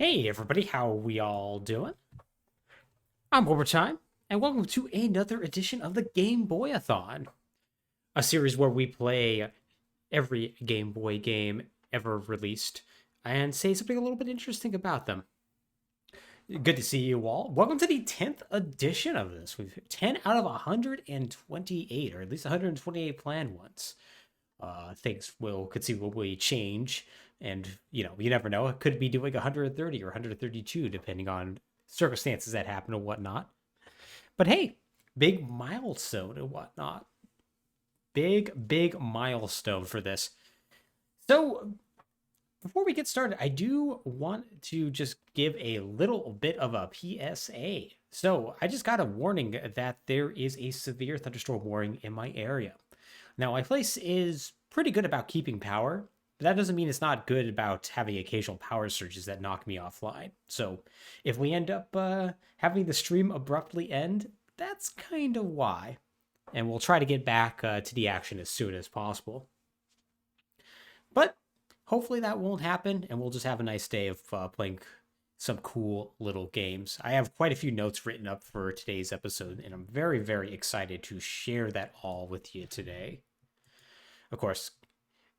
Hey everybody, how are we all doing? I'm Overtime, and welcome to another edition of the Game Boy-A-Thon, a series where we play every Game Boy game ever released and say something a little bit interesting about them. Good to see you all. Welcome to the 10th edition of this. We've 10 out of 128, or at least 128 planned ones. Things will conceivably change, and you never know. It could be doing 130 or 132 depending on circumstances that happen and whatnot. But hey, big milestone and whatnot. Big milestone for this. So before we get started, I do want to just give a little bit of a PSA. So I just got a warning that there is a severe thunderstorm warning in my area. Now, my place is pretty good about keeping power, but that doesn't mean it's not good about having occasional power surges that knock me offline. So if we end up having the stream abruptly end, that's kind of why. And we'll try to get back to the action as soon as possible. But hopefully that won't happen, and we'll just have a nice day of playing some cool little games. I have quite a few notes written up for today's episode, and I'm very excited to share that all with you today. Of course,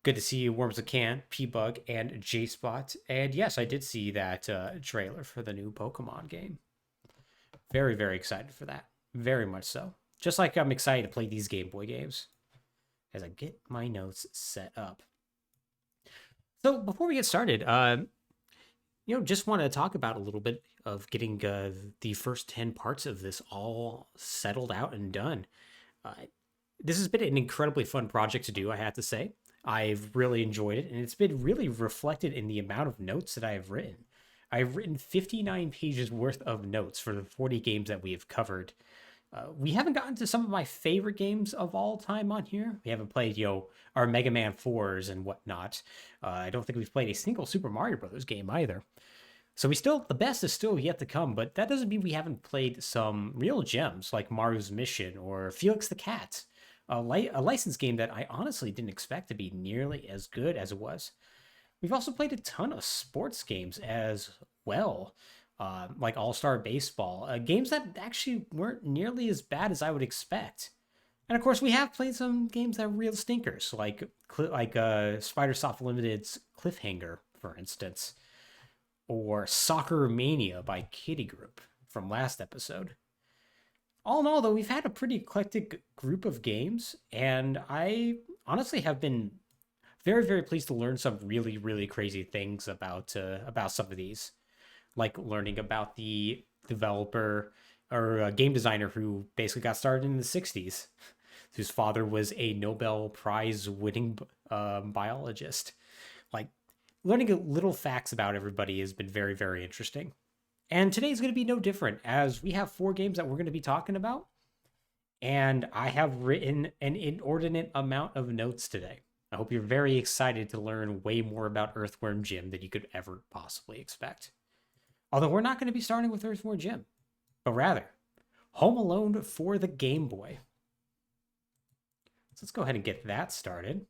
good to see you, Worms a Can, P-Bug, and J-Spot. And yes, I did see that trailer for the new Pokemon game. Very excited for that. Very much so. Just like I'm excited to play these Game Boy games as I get my notes set up. So before we get started, just want to talk about a little bit of getting the first 10 parts of this all settled out and done. This has been an incredibly fun project to do, I have to say. I've really enjoyed it, and it's been really reflected in the amount of notes that I have written. I've written 59 pages worth of notes for the 40 games that we have covered. We haven't gotten to some of my favorite games of all time on here. We haven't played, our Mega Man 4s and whatnot. I don't think we've played a single Super Mario Brothers game either. So the best is still yet to come, but that doesn't mean we haven't played some real gems like Mario's Mission or Felix the Cat, a licensed game that I honestly didn't expect to be nearly as good as it was. We've also played a ton of sports games as well, like All Star Baseball, games that actually weren't nearly as bad as I would expect. And of course, we have played some games that are real stinkers, like Spider Soft Limited's Cliffhanger, for instance, or Soccer Mania by Kitty Group from last episode. All in all, though, we've had a pretty eclectic group of games, and I honestly have been very pleased to learn some really crazy things about some of these, like learning about the developer or game designer who basically got started in the 60s, whose father was a Nobel Prize winning biologist. Like, learning little facts about everybody has been very interesting. And today's going to be no different, as we have 4 games that we're going to be talking about, and I have written an inordinate amount of notes today. I hope you're very excited to learn way more about Earthworm Jim than you could ever possibly expect. Although we're not going to be starting with Earthworm Jim, but rather Home Alone for the Game Boy. So let's go ahead and get that started.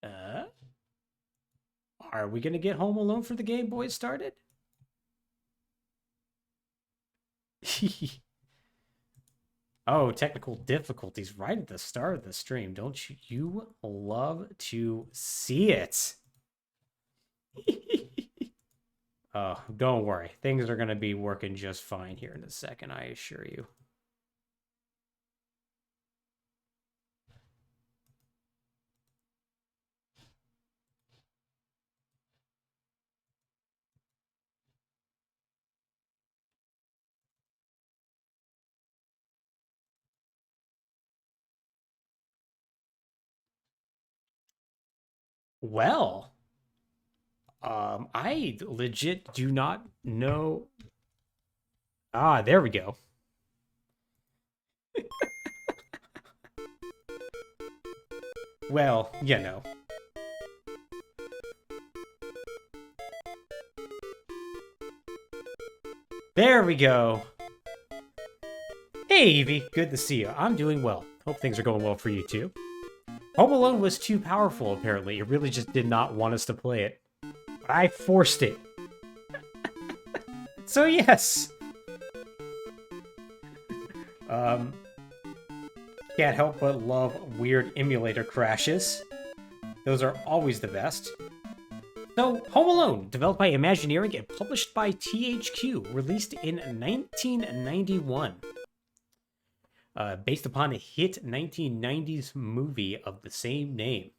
Uh, are we going to get Home Alone for the Game Boy started? Oh, technical difficulties right at the start of the stream. Don't you love to see it? Oh, don't worry. Things are going to be working just fine here in a second, I assure you. Well, I legit do not know. Ah, there we go. Well, There we go. Hey, Evie. Good to see you. I'm doing well. Hope things are going well for you, too. Home Alone was too powerful, apparently. It really just did not want us to play it. But I forced it. So, yes. Can't help but love weird emulator crashes. Those are always the best. So, Home Alone, developed by Imagineering and published by THQ, released in 1991. Based upon a hit 1990s movie of the same name.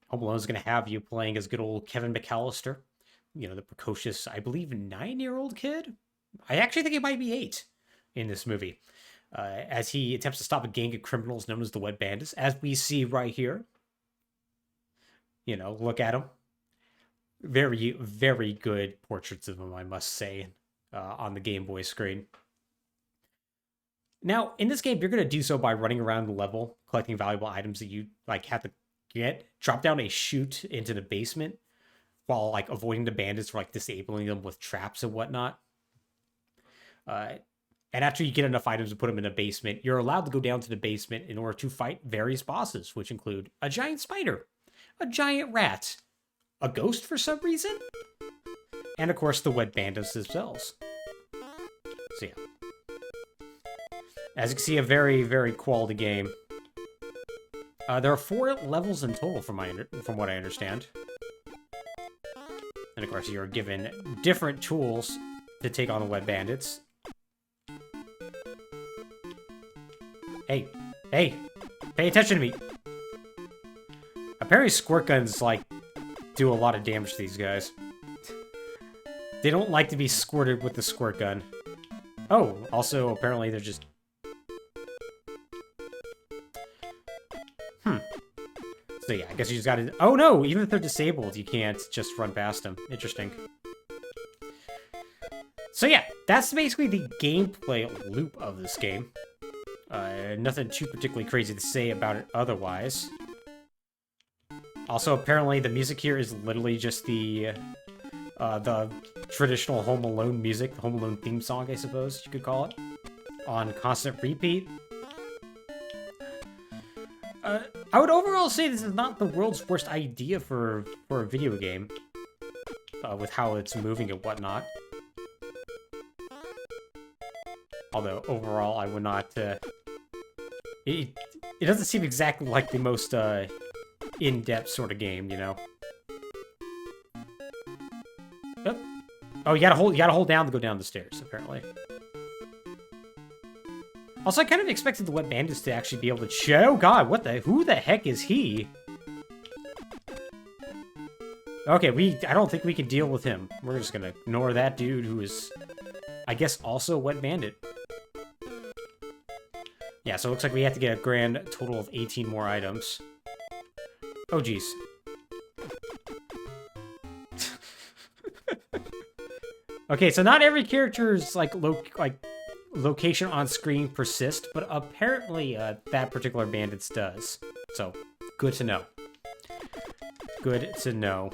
Home Alone is going to have you playing as good old Kevin McAllister. You know, the precocious, I believe, 9-year-old kid? I actually think he might be 8 in this movie. As he attempts to stop a gang of criminals known as the Wet Bandits, as we see right here. You know, look at him. Very, very good portraits of him, I must say, on the Game Boy screen. Now, in this game, you're going to do so by running around the level, collecting valuable items that you have to get, drop down a chute into the basement, while avoiding the bandits for disabling them with traps and whatnot. And after you get enough items to put them in a basement, you're allowed to go down to the basement in order to fight various bosses, which include a giant spider, a giant rat, a ghost for some reason, and of course the Wet Bandits themselves. So yeah. As you can see, a very, very quality game. There are 4 levels in total from what I understand. And of course, you're given different tools to take on the Wet Bandits. Hey, pay attention to me. Apparently squirt guns, do a lot of damage to these guys. They don't like to be squirted with the squirt gun. Oh, also, apparently they're just... So yeah, I guess you just gotta... Oh no! Even if they're disabled, you can't just run past them. Interesting. So yeah, that's basically the gameplay loop of this game. Nothing too particularly crazy to say about it otherwise. Also, apparently the music here is literally just the traditional Home Alone music, the Home Alone theme song, I suppose you could call it, on constant repeat. I would overall say this is not the world's worst idea for a video game, with how it's moving and whatnot. Although, overall, I would not... It doesn't seem exactly like the most in-depth sort of game, you know? Oh, you gotta hold down to go down the stairs, apparently. Also, I kind of expected the Wet Bandits to actually be able to... Oh god, who the heck is he? Okay, I don't think we can deal with him. We're just gonna ignore that dude who is, I guess, also a Wet Bandit. Yeah, so it looks like we have to get a grand total of 18 more items. Oh, jeez. Okay, so not every character's, location on screen persists, but apparently that particular bandit's does. So, good to know. Good to know.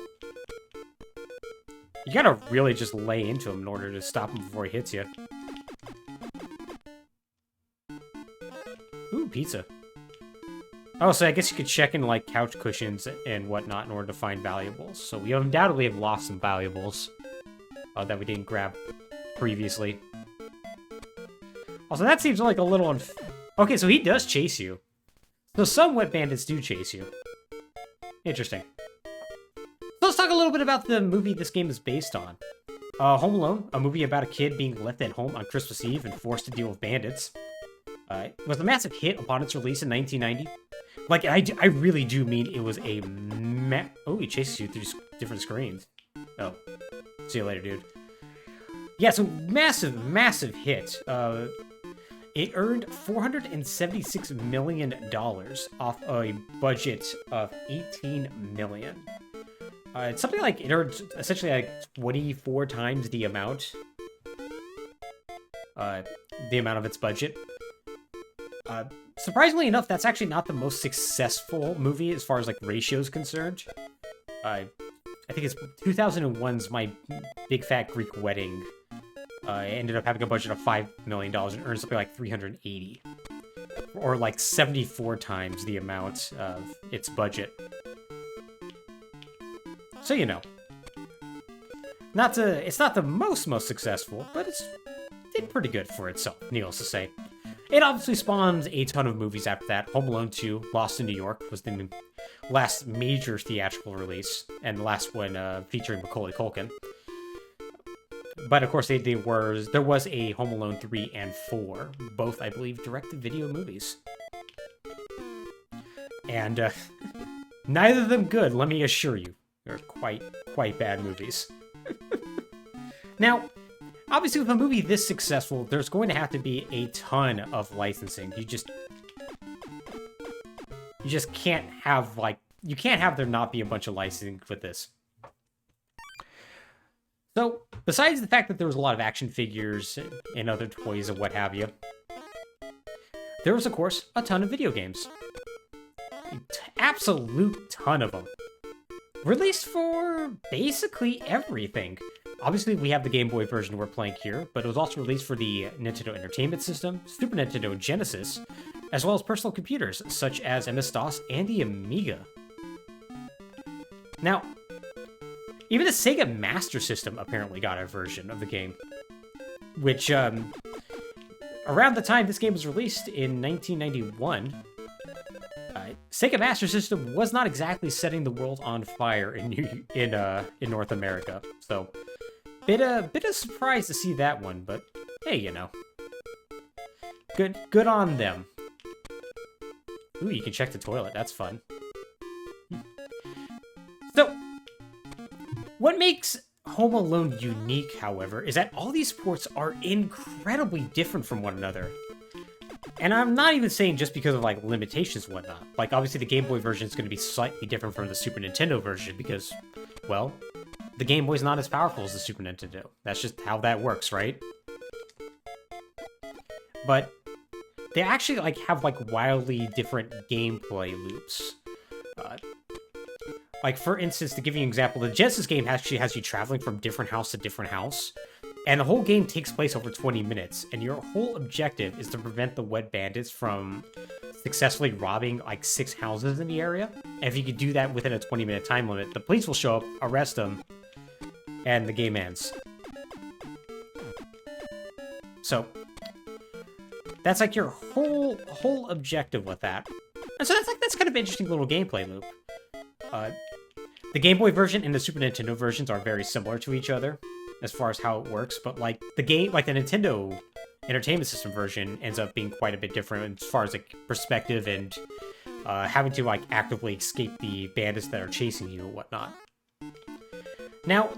You gotta really just lay into him in order to stop him before he hits you. Ooh, pizza. Oh, so I guess you could check in, couch cushions and whatnot in order to find valuables. So we undoubtedly have lost some valuables that we didn't grab previously. Also, that seems like a little Okay, so he does chase you. So some Wet Bandits do chase you. Interesting. So let's talk a little bit about the movie this game is based on. Home Alone, a movie about a kid being left at home on Christmas Eve and forced to deal with bandits. It was a massive hit upon its release in 1990. I really do mean it was a Oh, he chases you through different screens. Oh. See you later, dude. Yeah, so massive, massive hit. It earned $476 million off a budget of $18 million. It's something it earned essentially 24 times the amount of its budget. Surprisingly enough, that's actually not the most successful movie as far as ratio is concerned. I think it's 2001's My Big Fat Greek Wedding It ended up having a budget of $5 million and earned something like 380, or like 74 times the amount of its budget. So you know, it's not the most successful, but it's did pretty good for itself, needless to say. It obviously spawned a ton of movies after that. Home Alone 2, Lost in New York, was the last major theatrical release, and the last one featuring Macaulay Culkin. But of course, there was a Home Alone 3 and 4, both, I believe, direct-to-video movies. And neither of them good, let me assure you. They're quite bad movies. Now, obviously, with a movie this successful, there's going to have to be a ton of licensing. You just can't have, like, you can't have there not be a bunch of licensing with this. So, besides the fact that there was a lot of action figures and other toys and what have you, there was, of course, a ton of video games. An absolute ton of them. Released for basically everything. Obviously, we have the Game Boy version we're playing here, but it was also released for the Nintendo Entertainment System, Super Nintendo and Genesis, as well as personal computers, such as MS-DOS and the Amiga. Now, even the Sega Master System apparently got a version of the game, which, around the time this game was released in 1991, Sega Master System was not exactly setting the world on fire in North America, so bit of surprise to see that one, but hey, you know, good on them. Ooh, you can check the toilet. That's fun. So, what makes Home Alone unique, however, is that all these ports are incredibly different from one another. And I'm not even saying just because of, like, limitations and whatnot. Like, obviously the Game Boy version is going to be slightly different from the Super Nintendo version because, well, the Game Boy's not as powerful as the Super Nintendo. That's just how that works, right? But they actually, like, have, like, wildly different gameplay loops. Like, for instance, to give you an example, the Genesis game actually has you traveling from different house to different house. And the whole game takes place over 20 minutes, and your whole objective is to prevent the wet bandits from successfully robbing, like, 6 houses in the area. And if you could do that within a 20-minute time limit, the police will show up, arrest them, and the game ends. So, that's, like, your whole objective with that. And so that's kind of an interesting little gameplay loop. The Game Boy version and the Super Nintendo versions are very similar to each other as far as how it works, but like the Nintendo Entertainment System version ends up being quite a bit different as far as like perspective and having to like actively escape the bandits that are chasing you and whatnot. Now,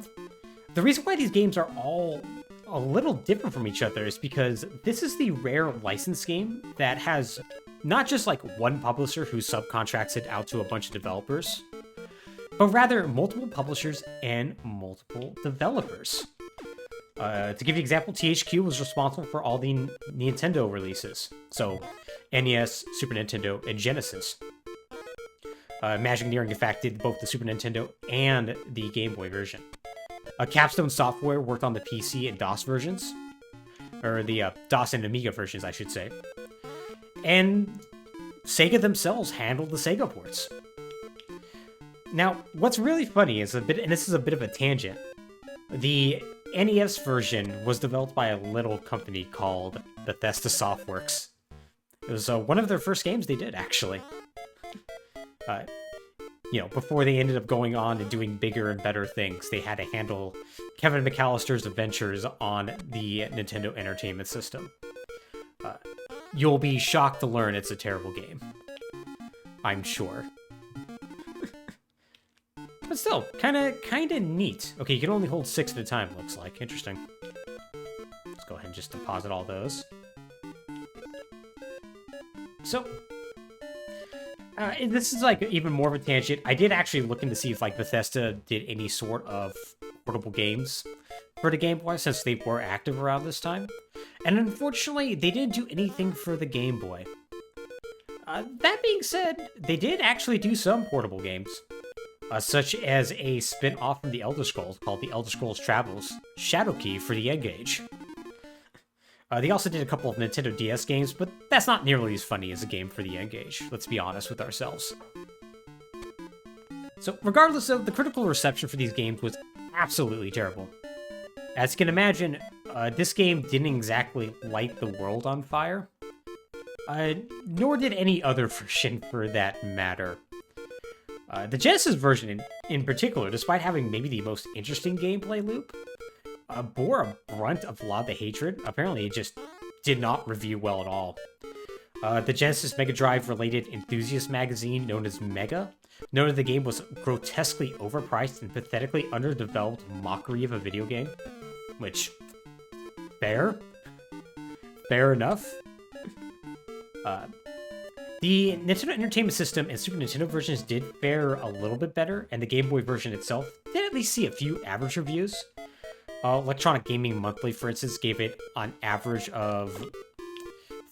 the reason why these games are all a little different from each other is because this is the rare license game that has not just like one publisher who subcontracts it out to a bunch of developers, but rather multiple publishers and multiple developers. To give you an example, THQ was responsible for all the Nintendo releases. So, NES, Super Nintendo, and Genesis. Imagineering, in fact, did both the Super Nintendo and the Game Boy version. Capstone Software worked on the PC and DOS versions. Or the DOS and Amiga versions, I should say. And Sega themselves handled the Sega ports. Now, what's really funny is and this is a bit of a tangent, the NES version was developed by a little company called Bethesda Softworks. It was one of their first games they did, actually. You know, before they ended up going on and doing bigger and better things, they had to handle Kevin McAllister's adventures on the Nintendo Entertainment System. You'll be shocked to learn it's a terrible game. I'm sure. But still, kinda neat. Okay, you can only hold 6 at a time, looks like. Interesting. Let's go ahead and just deposit all those. So, this is like even more of a tangent. I did actually look in to see if like Bethesda did any sort of portable games for the Game Boy, since they were active around this time. And unfortunately, they didn't do anything for the Game Boy. That being said, they did actually do some portable games. Such as a spin-off from the Elder Scrolls called The Elder Scrolls Travels, Shadowkey for the N-Gage. They also did a couple of Nintendo DS games, but that's not nearly as funny as a game for the N-Gage, let's be honest with ourselves. So regardless of the critical reception for these games was absolutely terrible. As you can imagine, this game didn't exactly light the world on fire. Nor did any other version for that matter. The Genesis version in particular, despite having maybe the most interesting gameplay loop, bore a brunt of a lot of the hatred. Apparently it just did not review well at all. The Genesis Mega Drive related enthusiast magazine known as Mega noted the game was grotesquely overpriced and pathetically underdeveloped mockery of a video game. Which, fair enough. The Nintendo Entertainment System and Super Nintendo versions did fare a little bit better, and the Game Boy version itself did at least see a few average reviews. Electronic Gaming Monthly, for instance, gave it on average of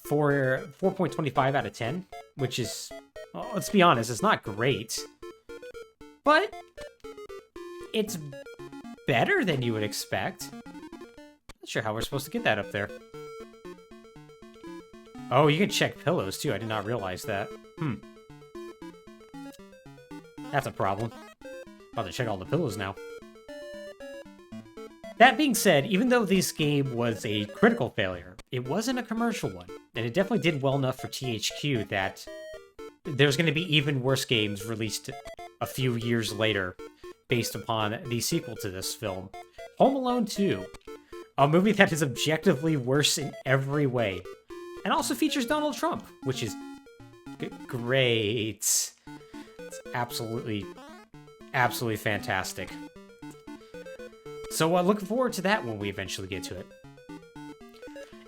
4.25 out of 10, which is, well, let's be honest, it's not great. But it's better than you would expect. Not sure how we're supposed to get that up there. Oh, you can check pillows too. I did not realize that. That's a problem. About to check all the pillows now. That being said, even though this game was a critical failure, it wasn't a commercial one. And it definitely did well enough for THQ that there's going to be even worse games released a few years later based upon the sequel to this film. Home Alone 2. A movie that is objectively worse in every way. And also features Donald Trump, which is great. It's absolutely fantastic. So looking forward to that when we eventually get to it.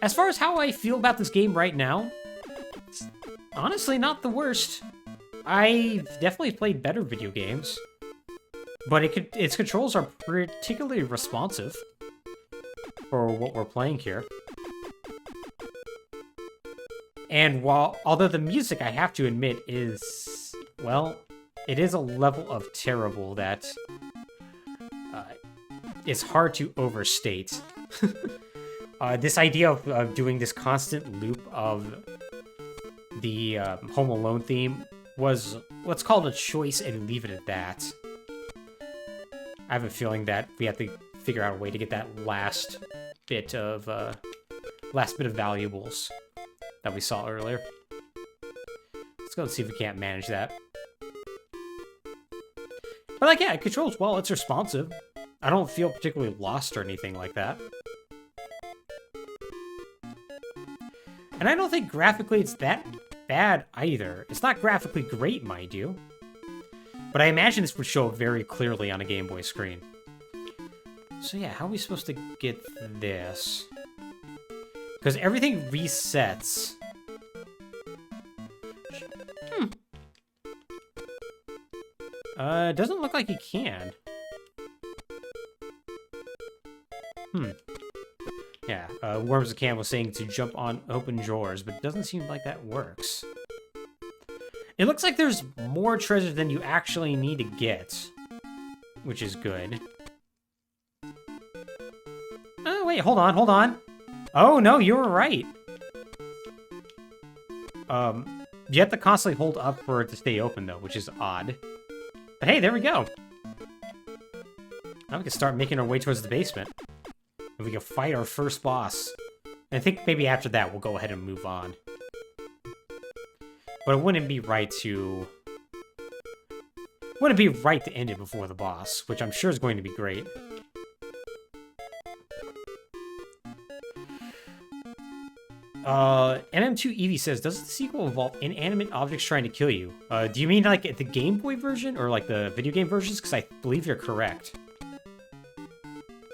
As far as how I feel about this game right now, it's honestly not the worst. I've definitely played better video games, but its controls are particularly responsive for what we're playing here. And although the music, I have to admit, is, well, it is a level of terrible that is hard to overstate. This idea of doing this constant loop of the Home Alone theme was, let's call it a choice and leave it at that. I have a feeling that we have to figure out a way to get that last bit of valuables that we saw earlier. Let's go and see if we can't manage that. But like, yeah, it controls well, it's responsive. I don't feel particularly lost or anything like that. And I don't think graphically it's that bad either. It's not graphically great, mind you. But I imagine this would show up very clearly on a Game Boy screen. So yeah, how are we supposed to get this? Because everything resets. It doesn't look like you can. Yeah, Worms the Can was saying to jump on open drawers, but it doesn't seem like that works. It looks like there's more treasure than you actually need to get, which is good. Oh, wait, hold on. Oh, no, you were right. You have to constantly hold up for it to stay open, though, which is odd. But hey, there we go. Now we can start making our way towards the basement. And we can fight our first boss. And I think maybe after that, we'll go ahead and move on. But it wouldn't be right to end it before the boss, which I'm sure is going to be great. MM2 Eevee says, does the sequel involve inanimate objects trying to kill you? Do you mean like the Game Boy version or like the video game versions? Because I believe you're correct.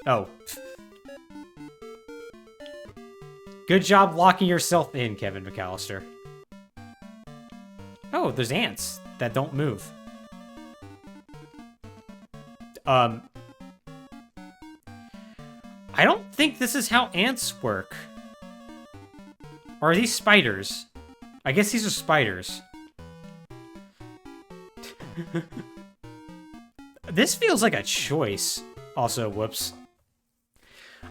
Oh. Good job locking yourself in, Kevin McAllister. Oh, there's ants that don't move. I don't think this is how ants work. Or are these spiders? I guess these are spiders. This feels like a choice. Also, whoops.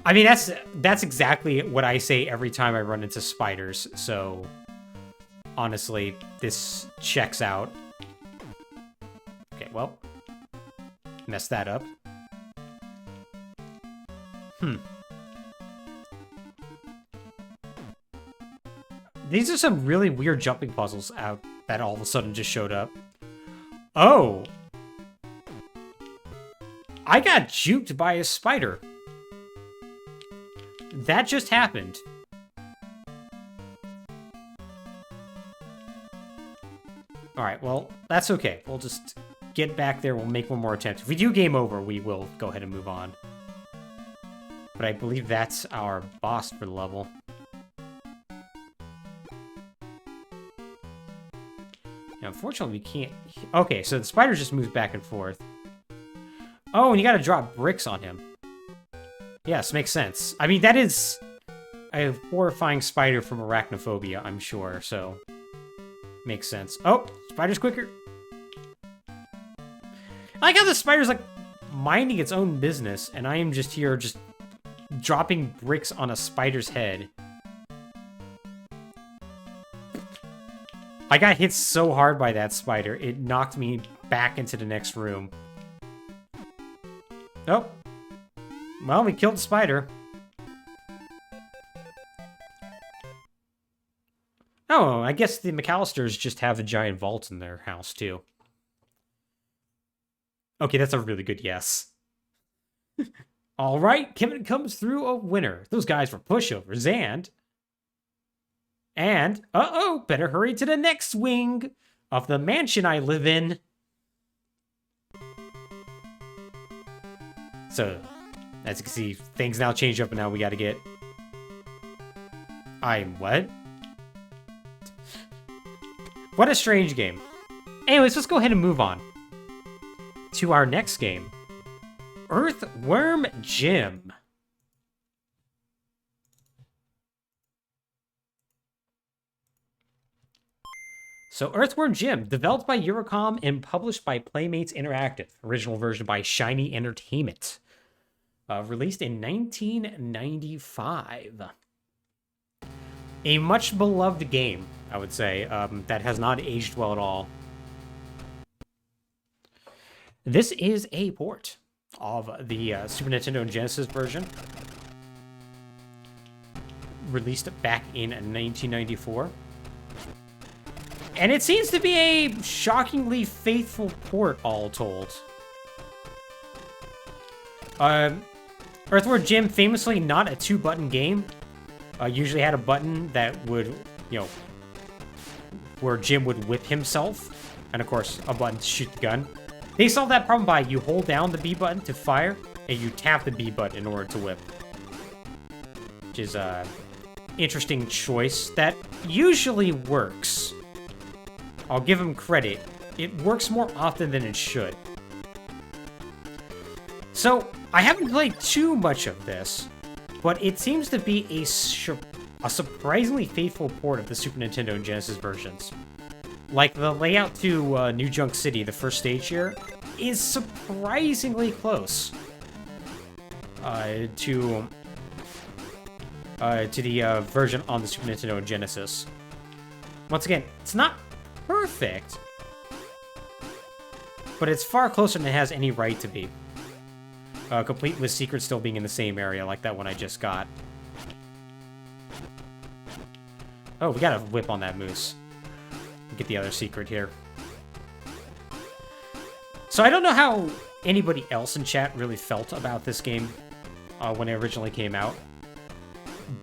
I mean, that's exactly what I say every time I run into spiders, so honestly, this checks out. Okay, well, messed that up. These are some really weird jumping puzzles out that all of a sudden just showed up. Oh! I got juked by a spider. That just happened. Alright, well, that's okay. We'll just get back there. We'll make one more attempt. If we do game over, we will go ahead and move on. But I believe that's our boss for the level. Now, unfortunately, we can't... Okay, so the spider just moves back and forth. Oh, and you gotta drop bricks on him. Yes, makes sense. I mean, that is a horrifying spider from arachnophobia, I'm sure, so... Makes sense. Oh, spider's quicker. I like how the spider's, like, minding its own business, and I am just here, just dropping bricks on a spider's head. I got hit so hard by that spider, it knocked me back into the next room. Oh. Well, we killed the spider. Oh, I guess the McAllisters just have a giant vault in their house, too. Okay, that's a really good yes. All right, Kevin comes through a winner. Those guys were pushovers, and, uh-oh, better hurry to the next wing of the mansion I live in. So, as you can see, things now change up, and now we gotta get... what? What a strange game. Anyways, let's go ahead and move on to our next game. Earthworm Jim. So, Earthworm Jim, developed by Eurocom and published by Playmates Interactive. Original version by Shiny Entertainment. Released in 1995. A much beloved game, I would say, that has not aged well at all. This is a port of the Super Nintendo and Genesis version. Released back in 1994. And it seems to be a shockingly faithful port, all told. Earthworm Jim, famously not a two-button game. Usually had a button that would, where Jim would whip himself. And of course, a button to shoot the gun. They solved that problem by you hold down the B button to fire, and you tap the B button in order to whip. Which is a interesting choice that usually works. I'll give him credit. It works more often than it should. So, I haven't played too much of this, but it seems to be a surprisingly faithful port of the Super Nintendo and Genesis versions. Like, the layout to New Junk City, the first stage here, is surprisingly close to the version on the Super Nintendo and Genesis. Once again, it's not perfect, but it's far closer than it has any right to be. Complete with secrets still being in the same area, like that one I just got. Oh, we got a whip on that moose. Get the other secret here. So I don't know how anybody else in chat really felt about this game when it originally came out.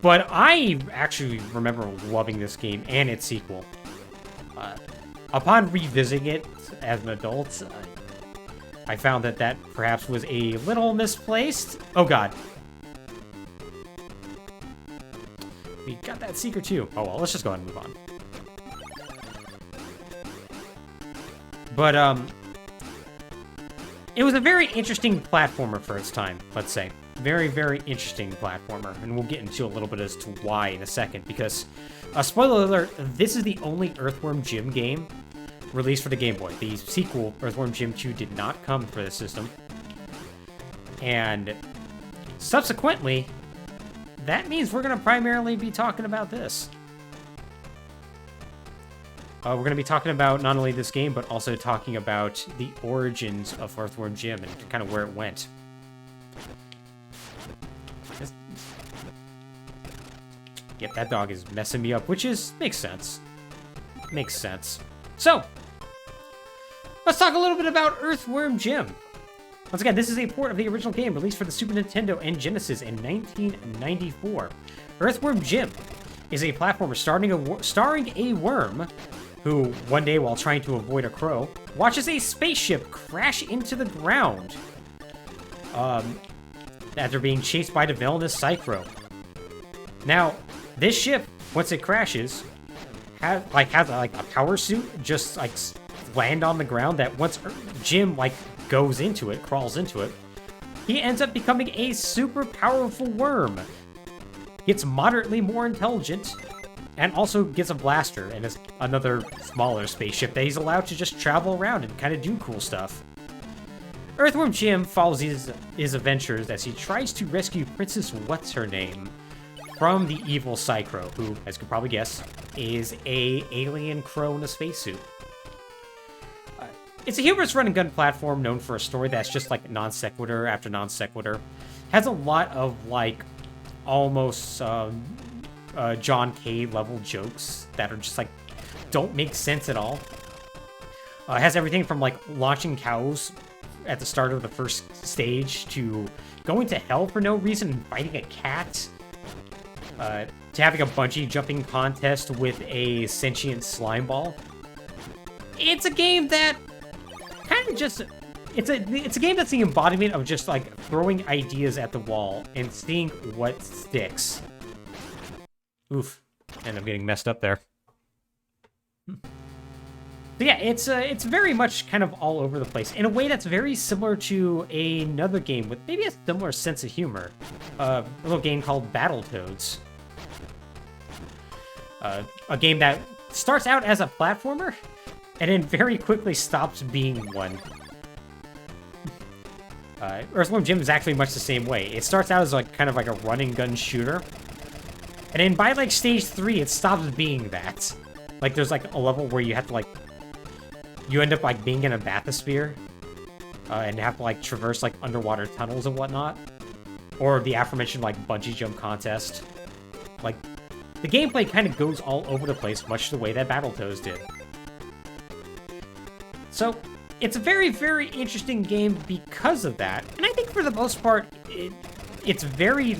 But I actually remember loving this game and its sequel. Upon revisiting it as an adult, I found that perhaps was a little misplaced. Oh god. We got that secret too. Oh well, let's just go ahead and move on. But, it was a very interesting platformer for its time, let's say. Very, very interesting platformer. And we'll get into a little bit as to why in a second, because, spoiler alert, this is the only Earthworm Jim game released for the Game Boy. The sequel, Earthworm Jim 2, did not come for the system. And subsequently, that means we're going to primarily be talking about this. We're going to be talking about not only this game, but also talking about the origins of Earthworm Jim and kind of where it went. Yep, that dog is messing me up, which makes sense. Makes sense. So, let's talk a little bit about Earthworm Jim. Once again, this is a port of the original game released for the Super Nintendo and Genesis in 1994. Earthworm Jim is a platformer starring a worm who, one day while trying to avoid a crow, watches a spaceship crash into the ground after being chased by the villainous Cycro. Now, this ship, once it crashes, has a power suit just like land on the ground that once Jim goes into it, crawls into it, he ends up becoming a super powerful worm. Gets moderately more intelligent, and also gets a blaster and is another smaller spaceship that he's allowed to just travel around and kind of do cool stuff. Earthworm Jim follows his adventures as he tries to rescue Princess What's-Her-Name from the evil Cycro, who, as you can probably guess, is a alien crow in a spacesuit. It's a humorous run-and-gun platform known for a story that's just like non sequitur after non sequitur. Has a lot of almost John K level jokes that are just don't make sense at all. Has everything from launching cows at the start of the first stage to going to hell for no reason and fighting a cat, to having a bungee jumping contest with a sentient slime ball. It's a game that kind of just it's a game that's the embodiment of just throwing ideas at the wall and seeing what sticks. Oof, and I'm getting messed up there. But yeah, it's very much kind of all over the place in a way that's very similar to another game with maybe a similar sense of humor. A little game called Battletoads. A game that starts out as a platformer and then very quickly stops being one. Earthworm Jim is actually much the same way. It starts out as kind of a run and gun shooter, and then by stage 3, it stops being that. There's a level where you have to you end up being in a bathysphere, and have to traverse underwater tunnels and whatnot, or the aforementioned bungee jump contest. The gameplay kind of goes all over the place, much the way that Battletoads did. So, it's a very, very interesting game because of that. And I think for the most part, it's very,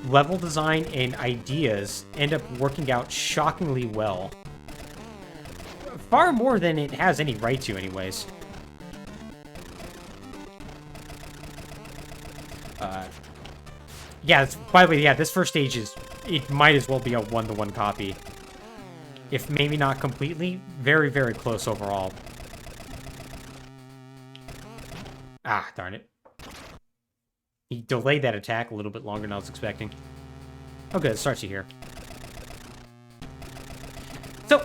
level design and ideas end up working out shockingly well. Far more than it has any right to, anyways. Yeah, by the way, yeah, this first stage it might as well be a one-to-one copy. If maybe not completely, very, very close overall. Ah, darn it. He delayed that attack a little bit longer than I was expecting. Oh, good. It starts you here. So,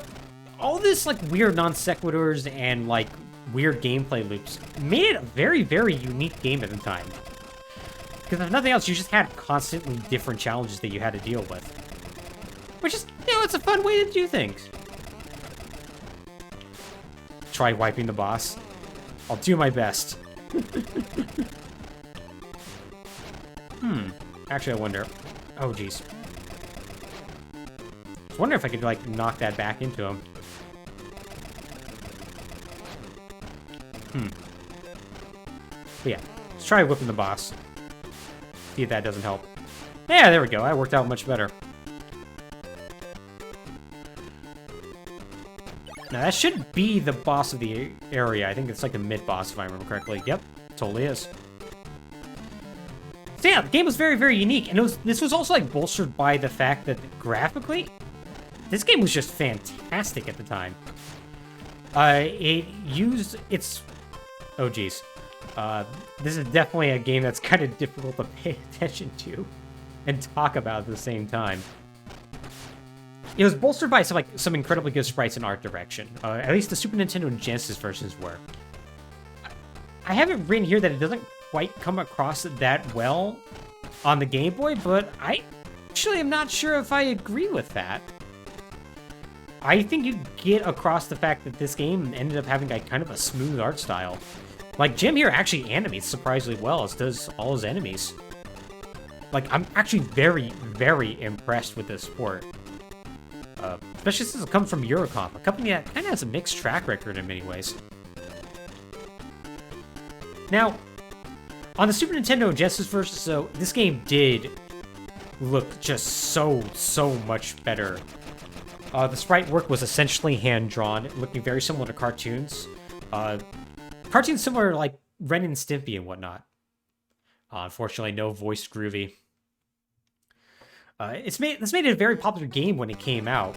all this, weird non sequiturs and, weird gameplay loops made it a very, very unique game at the time. Because if nothing else, you just had constantly different challenges that you had to deal with. Which is, it's a fun way to do things. Try wiping the boss. I'll do my best. Actually, I wonder. Oh, jeez. I was wondering if I could, knock that back into him. But yeah, let's try whipping the boss. See if that doesn't help. Yeah, there we go. That worked out much better. Now, that should be the boss of the area. I think it's a mid-boss, if I remember correctly. Yep, totally is. So yeah, the game was very, very unique. And this was also, bolstered by the fact that, graphically, this game was just fantastic at the time. It used its... Oh, geez. This is definitely a game that's kind of difficult to pay attention to and talk about at the same time. It was bolstered by some incredibly good sprites and art direction. At least the Super Nintendo and Genesis versions were. I have it written here that it doesn't quite come across that well on the Game Boy, but I actually am not sure if I agree with that. I think you get across the fact that this game ended up having a kind of a smooth art style. Like, Jim here actually animates surprisingly well, as does all his enemies. Like, I'm actually very, very impressed with this port. Especially since it comes from Eurocomp, a company that kind of has a mixed track record in many ways. Now, on the Super Nintendo Genesis version, so this game did look just so much better. The sprite work was essentially hand-drawn, looking very similar to cartoons. Cartoons similar to, like, Ren and Stimpy and whatnot. Unfortunately, no voiced Groovy. This made it a very popular game when it came out.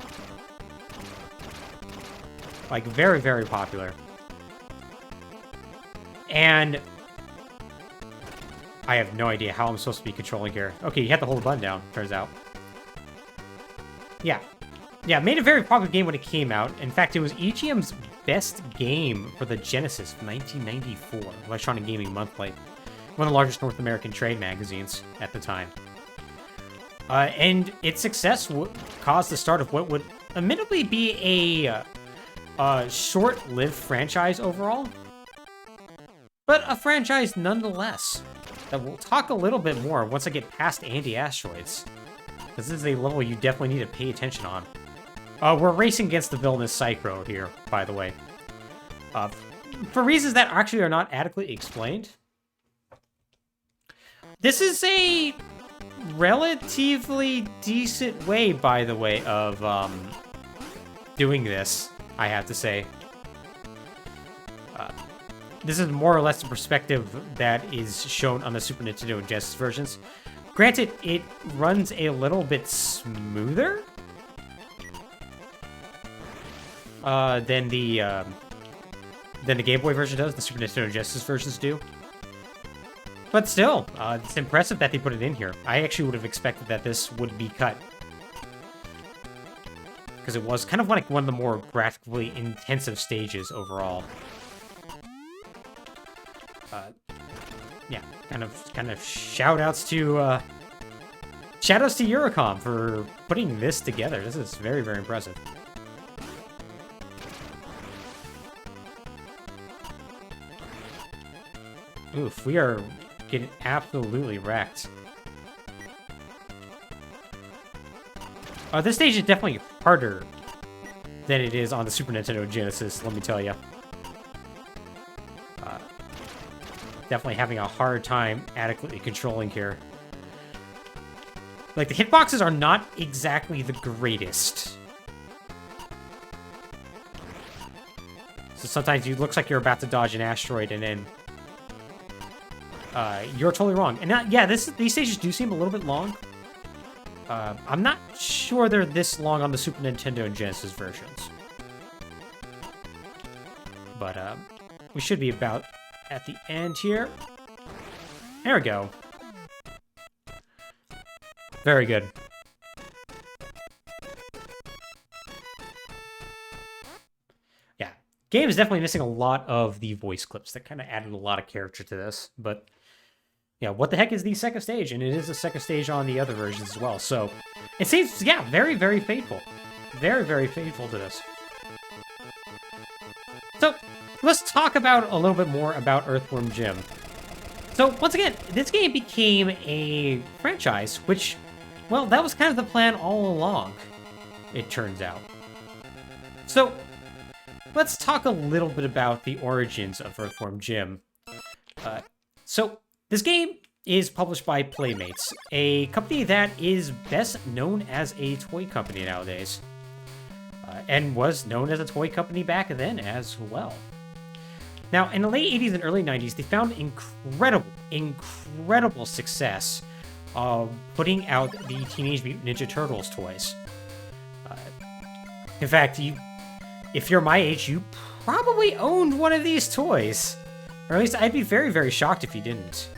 Like, very, very popular. And I have no idea how I'm supposed to be controlling here. Okay, you have to hold the button down, turns out. Yeah. Yeah, made a very popular game when it came out. In fact, it was EGM's best game for the Genesis from 1994, Electronic Gaming Monthly, one of the largest North American trade magazines at the time. And its success caused the start of what would admittedly be a short-lived franchise overall, but a franchise nonetheless that we'll talk a little bit more once I get past Anti-Asteroids, because this is a level you definitely need to pay attention on. We're racing against the villainous Psycho here, by the way. For reasons that actually are not adequately explained. This is a relatively decent way, by the way, of doing this, I have to say. This is more or less the perspective that is shown on the Super Nintendo and Genesis versions. Granted, it runs a little bit smoother than the Game Boy version does, the Super Nintendo and Genesis versions do. But still, it's impressive that they put it in here. I actually would have expected that this would be cut, because it was kind of like one of the more graphically intensive stages overall. Yeah, kind of shout-outs to Eurocom for putting this together. This is very, very impressive. Oof, we are getting absolutely wrecked. This stage is definitely harder than it is on the Super Nintendo Genesis, let me tell you. Definitely having a hard time adequately controlling here. Like, the hitboxes are not exactly the greatest. So sometimes it looks like you're about to dodge an asteroid, and then you're totally wrong. And yeah, these stages do seem a little bit long. I'm not sure they're this long on the Super Nintendo and Genesis versions. But we should be about at the end here. There we go. Very good. Yeah. Game is definitely missing a lot of the voice clips that kind of added a lot of character to this, but yeah, what the heck is the second stage? And it is the second stage on the other versions as well, so it seems, yeah, very, very faithful. Very, very faithful to this. So, let's talk about a little bit more about Earthworm Jim. So, once again, this game became a franchise, which, well, that was kind of the plan all along, it turns out. So, let's talk a little bit about the origins of Earthworm Jim. This game is published by Playmates, a company that is best known as a toy company nowadays, and was known as a toy company back then as well. Now, in the late 80s and early 90s, they found incredible success putting out the Teenage Mutant Ninja Turtles toys. In fact, if you're my age, you probably owned one of these toys. Or at least I'd be very, very shocked if you didn't.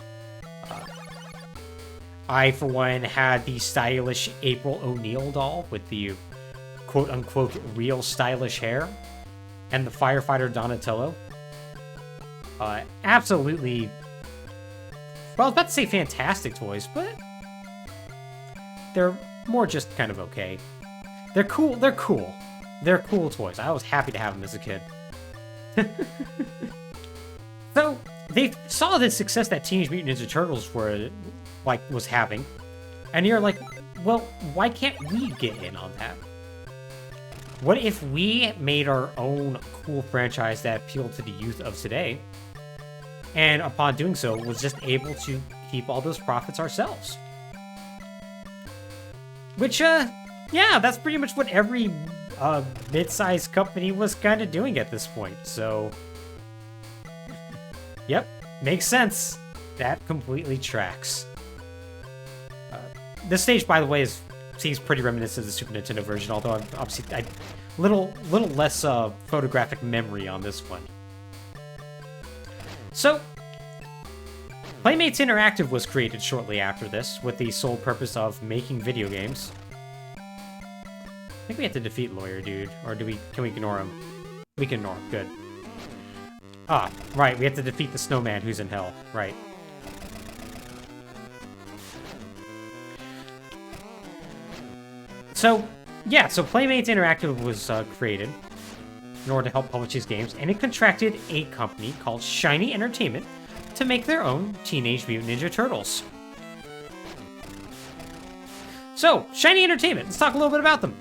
I, for one, had the stylish April O'Neil doll with the quote-unquote real stylish hair, and the firefighter Donatello. Absolutely, well, I was about to say fantastic toys, but they're more just kind of okay. They're cool. They're cool. They're cool toys. I was happy to have them as a kid. So they saw the success that Teenage Mutant Ninja Turtles was having, and you're like, well, why can't we get in on that? What if we made our own cool franchise that appealed to the youth of today, and upon doing so, was just able to keep all those profits ourselves? Which, yeah, that's pretty much what every mid-sized company was kind of doing at this point, so... Yep, makes sense. That completely tracks. This stage, by the way, seems pretty reminiscent of the Super Nintendo version, although obviously little less photographic memory on this one. So, Playmates Interactive was created shortly after this, with the sole purpose of making video games. I think we have to defeat Lawyer Dude, or can we ignore him? We can ignore him, good. Ah, right, we have to defeat the snowman who's in hell, right. So, yeah, so Playmates Interactive was created in order to help publish these games, and it contracted a company called Shiny Entertainment to make their own Teenage Mutant Ninja Turtles. So, Shiny Entertainment, let's talk a little bit about them.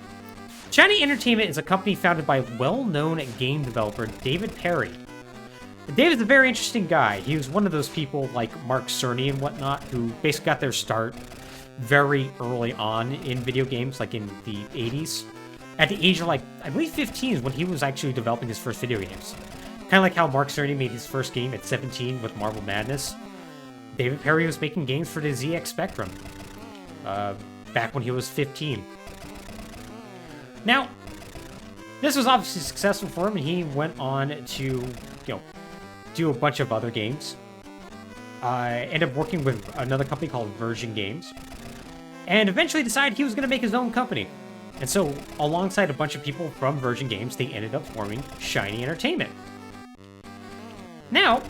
Shiny Entertainment is a company founded by well-known game developer David Perry. David's a very interesting guy. He was one of those people like Mark Cerny and whatnot who basically got their start very early on in video games, like in the 80s. At the age of, like, I believe 15 is when he was actually developing his first video games. Kind of like how Mark Cerny made his first game at 17 with Marble Madness. David Perry was making games for the ZX Spectrum back when he was 15. Now, this was obviously successful for him, and he went on to, do a bunch of other games. Ended up working with another company called Virgin Games, and eventually decided he was going to make his own company. And so, alongside a bunch of people from Virgin Games, they ended up forming Shiny Entertainment. Now,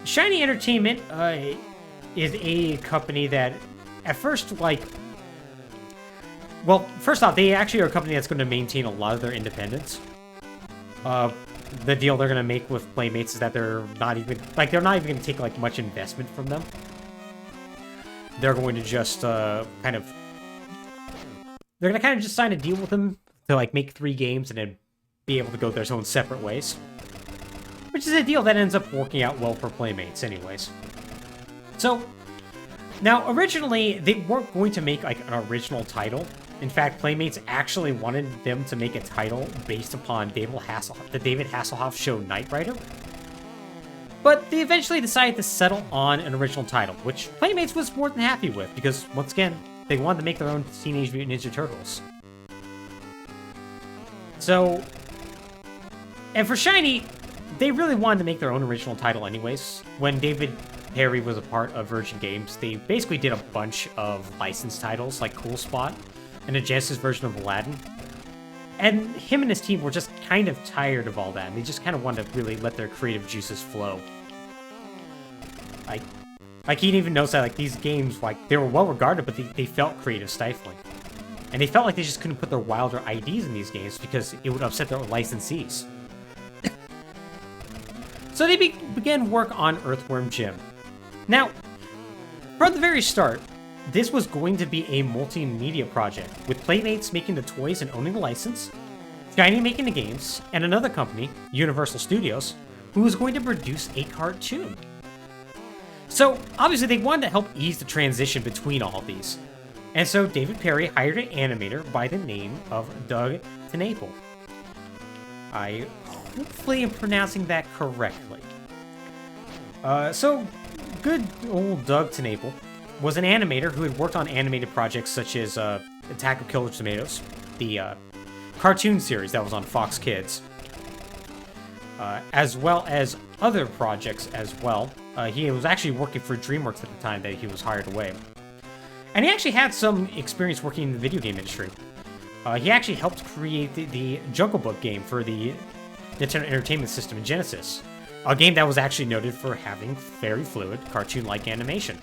Shiny Entertainment is a company that, at first, well, first off, they actually are a company that's going to maintain a lot of their independence. The deal they're going to make with Playmates is that they're not even going to take, much investment from them. They're going to just, they're going to kind of just sign a deal with them to, make 3 games and then be able to go their own separate ways. Which is a deal that ends up working out well for Playmates anyways. So, now, originally, they weren't going to make, an original title. In fact, Playmates actually wanted them to make a title based upon the David Hasselhoff show Knight Rider. But they eventually decided to settle on an original title, which Playmates was more than happy with, because, once again, they wanted to make their own Teenage Mutant Ninja Turtles. So, and for Shiny, they really wanted to make their own original title anyways. When David Perry was a part of Virgin Games, they basically did a bunch of licensed titles, like Cool Spot, and a Genesis version of Aladdin. And him and his team were just kind of tired of all that, and they just kind of wanted to really let their creative juices flow. Like he didn't even notice that, these games, they were well-regarded, but they felt creative stifling. And they felt like they just couldn't put their wilder ideas in these games because it would upset their licensees. So they began work on Earthworm Jim. Now, from the very start, this was going to be a multimedia project, with Playmates making the toys and owning the license, Shiny making the games, and another company, Universal Studios, who was going to produce a cartoon. So, obviously, they wanted to help ease the transition between all of these. And so, David Perry hired an animator by the name of Doug TenNapel. I hopefully am pronouncing that correctly. So, good old Doug TenNapel was an animator who had worked on animated projects such as Attack of Killer Tomatoes, the cartoon series that was on Fox Kids, as well as other projects as well. He was actually working for DreamWorks at the time that he was hired away. And he actually had some experience working in the video game industry. He actually helped create the Jungle Book game for the Nintendo Entertainment System in Genesis, a game that was actually noted for having very fluid, cartoon-like animation.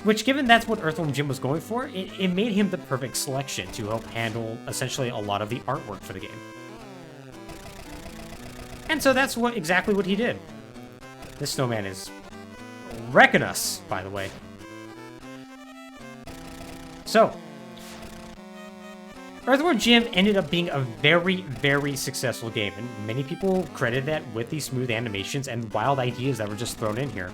Which, given that's what Earthworm Jim was going for, it made him the perfect selection to help handle essentially a lot of the artwork for the game. And so that's exactly what he did. This snowman is wrecking us, by the way. So, Earthworm Jim ended up being a very, very successful game, and many people credit that with the smooth animations and wild ideas that were just thrown in here.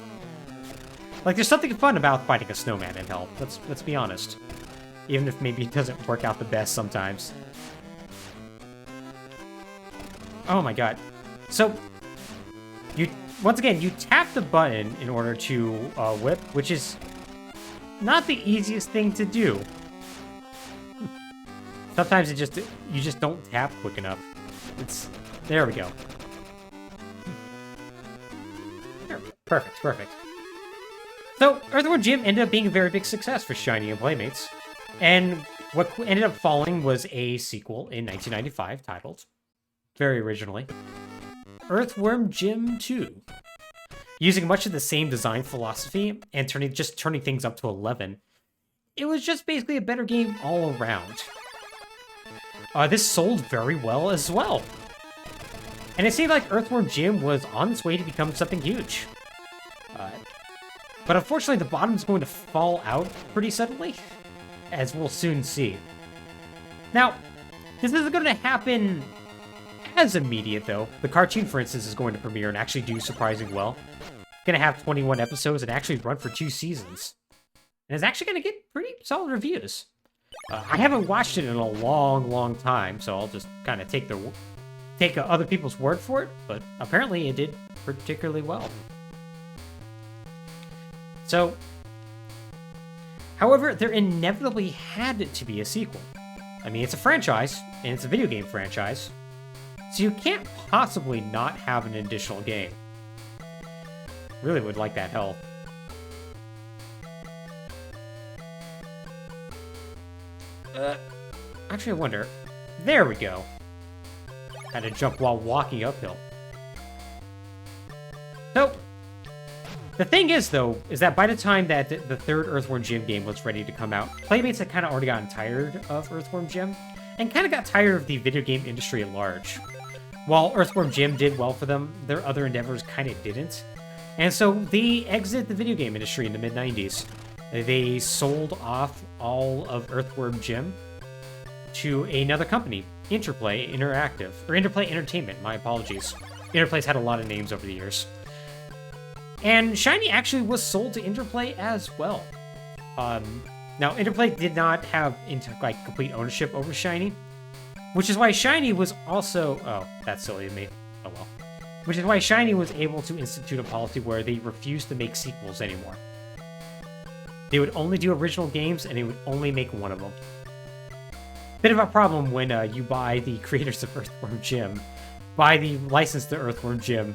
Like, there's something fun about fighting a snowman in hell, let's be honest. Even if maybe it doesn't work out the best sometimes. Oh my god. So, once again, you tap the button in order to whip, which is not the easiest thing to do. Sometimes you just don't tap quick enough. There we go. Perfect. So, Earthworm Jim ended up being a very big success for Shiny and Playmates. And what ended up following was a sequel in 1995 titled, very originally, Earthworm Jim 2. Using much of the same design philosophy and turning things up to 11, it was just basically a better game all around. This sold very well as well. And it seemed like Earthworm Jim was on its way to become something huge. But unfortunately, the bottom's going to fall out pretty suddenly, as we'll soon see. Now, this isn't going to happen as immediate, though. The cartoon, for instance, is going to premiere and actually do surprisingly well. It's going to have 21 episodes and actually run for 2 seasons. And it's actually going to get pretty solid reviews. I haven't watched it in a long time, so I'll just kind of take other people's word for it, but apparently it did particularly well. So, however, there inevitably had to be a sequel. I mean, it's a franchise, and it's a video game franchise, so you can't possibly not have an additional game. Really would like that help. Actually, I wonder. There we go. Had to jump while walking uphill. So, the thing is, though, is that by the time that the third Earthworm Jim game was ready to come out, Playmates had kind of already gotten tired of Earthworm Jim, and kind of got tired of the video game industry at large. While Earthworm Jim did well for them, their other endeavors kind of didn't. And so they exited the video game industry in the mid-90s. They sold off all of Earthworm Jim to another company, Interplay Entertainment, my apologies. Interplay's had a lot of names over the years. And Shiny actually was sold to Interplay as well. Now, Interplay did not have complete ownership over Shiny, which is why Shiny was also... Oh, that's silly of me. Oh well. Which is why Shiny was able to institute a policy where they refused to make sequels anymore. They would only do original games, and they would only make one of them. Bit of a problem when you buy the creators of Earthworm Jim, buy the license to Earthworm Jim,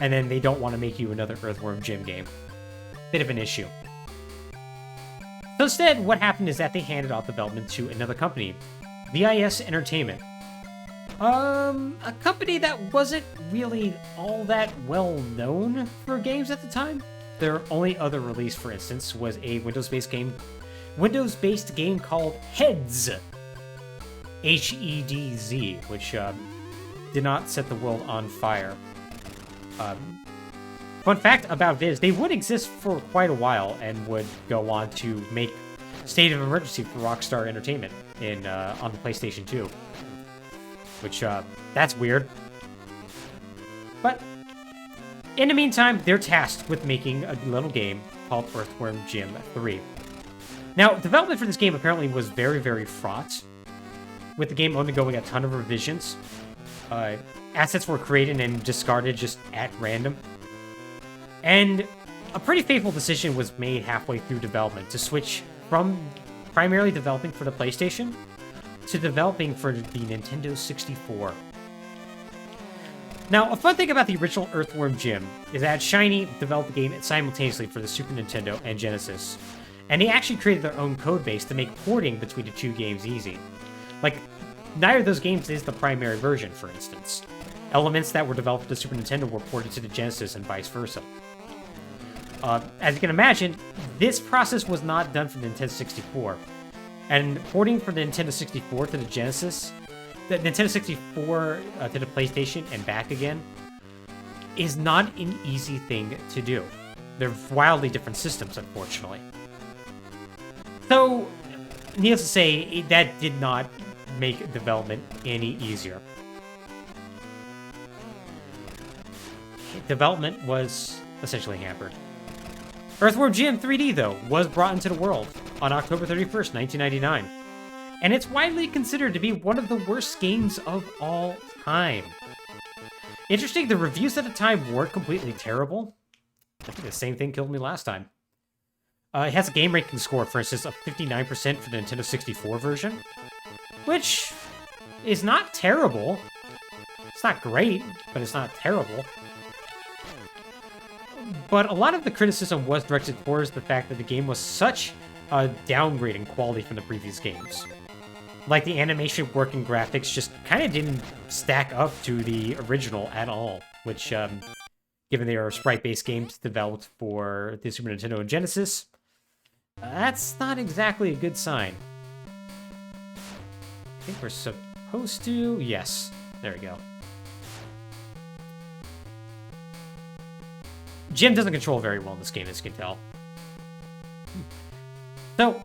and then they don't want to make you another Earthworm Jim game. Bit of an issue. So instead, what happened is that they handed off development to another company, VIS Entertainment. A company that wasn't really all that well known for games at the time. Their only other release, for instance, was a Windows-based game called Heads. H-E-D-Z, which did not set the world on fire. Fun fact about Viz, they would exist for quite a while and would go on to make State of Emergency for Rockstar Entertainment on the PlayStation 2. Which, that's weird. But, in the meantime, they're tasked with making a little game called Earthworm Jim 3. Now, development for this game apparently was very, very fraught, with the game undergoing a ton of revisions. Assets were created and discarded just at random. And a pretty fateful decision was made halfway through development to switch from primarily developing for the PlayStation to developing for the Nintendo 64. Now, a fun thing about the original Earthworm Jim is that Shiny developed the game simultaneously for the Super Nintendo and Genesis, and they actually created their own code base to make porting between the two games easy. Like, neither of those games is the primary version, for instance. Elements that were developed for the Super Nintendo were ported to the Genesis and vice versa. As you can imagine, this process was not done for the Nintendo 64. And porting from the Nintendo 64 to the Genesis, the Nintendo 64 to the PlayStation and back again, is not an easy thing to do. They're wildly different systems, unfortunately. So, needless to say, that did not make development any easier. Development was essentially hampered. Earthworm Jim 3D, though, was brought into the world on October 31st, 1999. And it's widely considered to be one of the worst games of all time. Interesting, the reviews at the time weren't completely terrible. I think the same thing killed me last time. It has a game ranking score, for instance, of 59% for the Nintendo 64 version, which is not terrible. It's not great, but it's not terrible. But a lot of the criticism was directed towards the fact that the game was such a downgrade in quality from the previous games. Like, the animation work and graphics just kind of didn't stack up to the original at all, which, given they are sprite-based games developed for the Super Nintendo and Genesis, that's not exactly a good sign. I think we're supposed to... Yes, there we go. Jim doesn't control very well in this game, as you can tell. So,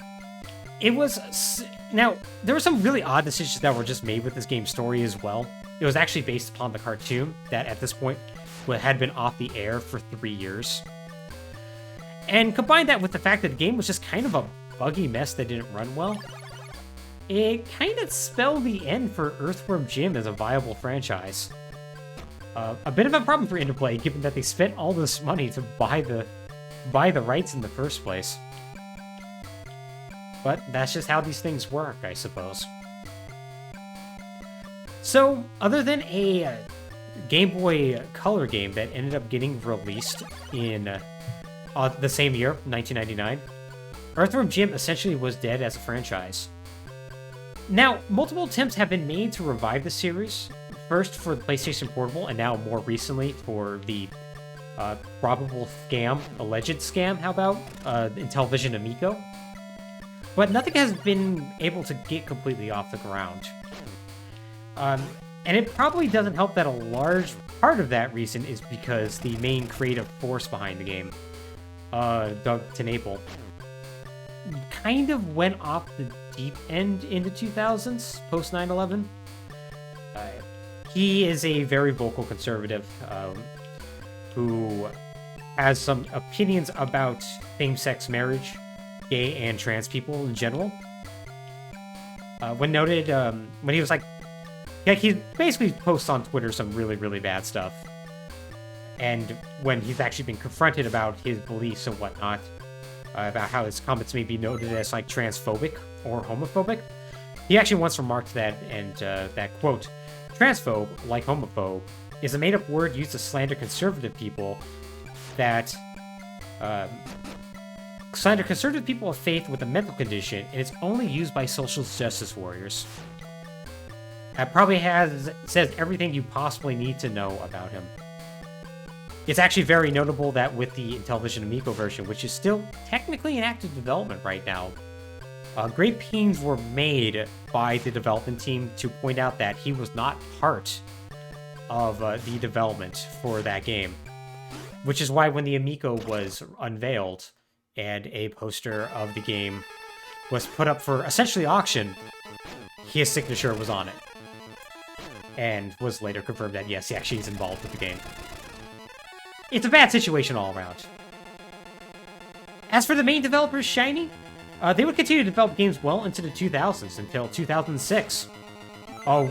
it was... Now, there were some really odd decisions that were just made with this game's story as well. It was actually based upon the cartoon that, at this point, had been off the air for 3 years. And combine that with the fact that the game was just kind of a buggy mess that didn't run well, it kind of spelled the end for Earthworm Jim as a viable franchise. A bit of a problem for Interplay, given that they spent all this money to buy the rights in the first place. But that's just how these things work, I suppose. So, other than a Game Boy Color game that ended up getting released in the same year, 1999, Earthworm Jim essentially was dead as a franchise. Now, multiple attempts have been made to revive the series, first for the PlayStation Portable, and now more recently for the probable scam, alleged scam, how about, Intellivision Amico. But nothing has been able to get completely off the ground. And it probably doesn't help that a large part of that reason is because the main creative force behind the game, Doug Tenable, kind of went off the deep end in the 2000s, post 9/11. He is a very vocal conservative who has some opinions about same-sex marriage, gay and trans people in general. When noted, when he was like, yeah, he basically posts on Twitter some really, really bad stuff. And when he's actually been confronted about his beliefs and whatnot, about how his comments may be noted as like transphobic or homophobic, he actually once remarked that, and that quote, "Transphobe, like homophobe, is a made-up word used to slander conservative people that slander conservative people of faith with a mental condition, and it's only used by social justice warriors." That probably says everything you possibly need to know about him. It's actually very notable that with the Intellivision Amico version, which is still technically in active development right now, great pains were made by the development team to point out that he was not part of the development for that game. Which is why when the Amico was unveiled and a poster of the game was put up for essentially auction, his signature was on it. And was later confirmed that yes, he actually is involved with the game. It's a bad situation all around. As for the main developers, Shiny, they would continue to develop games well into the 2000s until 2006,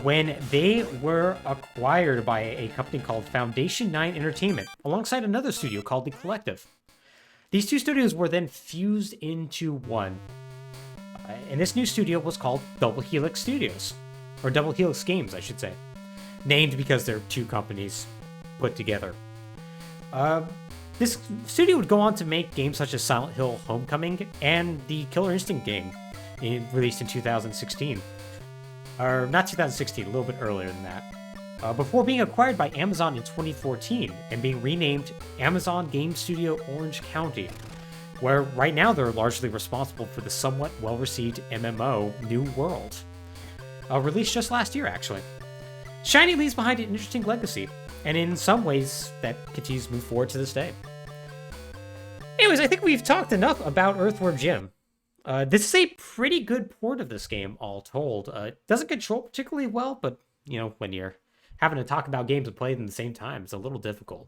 when they were acquired by a company called Foundation 9 Entertainment, alongside another studio called The Collective. These two studios were then fused into one, and this new studio was called Double Helix Studios, or Double Helix Games, I should say, named because they're two companies put together. This studio would go on to make games such as Silent Hill Homecoming and the Killer Instinct game, released in 2016. Or not 2016, a little bit earlier than that. before being acquired by Amazon in 2014 and being renamed Amazon Game Studio Orange County, where right now they're largely responsible for the somewhat well-received MMO New World, released just last year, actually. Shiny leaves behind an interesting legacy, and in some ways, that continues to move forward to this day. Anyways, I think we've talked enough about Earthworm Jim. This is a pretty good port of this game, all told. It doesn't control particularly well, but, you know, when you're having to talk about games and play them at the same time, it's a little difficult.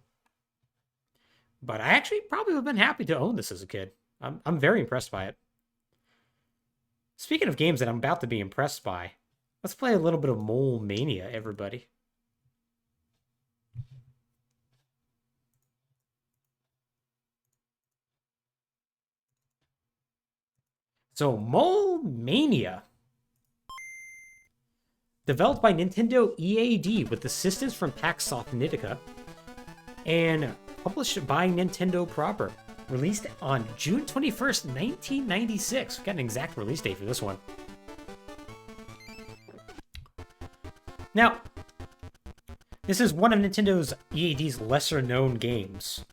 But I actually probably would have been happy to own this as a kid. I'm very impressed by it. Speaking of games that I'm about to be impressed by, let's play a little bit of Mania, everybody. So, Mania, developed by Nintendo EAD with assistance from Pax Softnica, and published by Nintendo proper. Released on June 21st, 1996. We've got an exact release date for this one. Now, this is one of Nintendo's EAD's lesser-known games,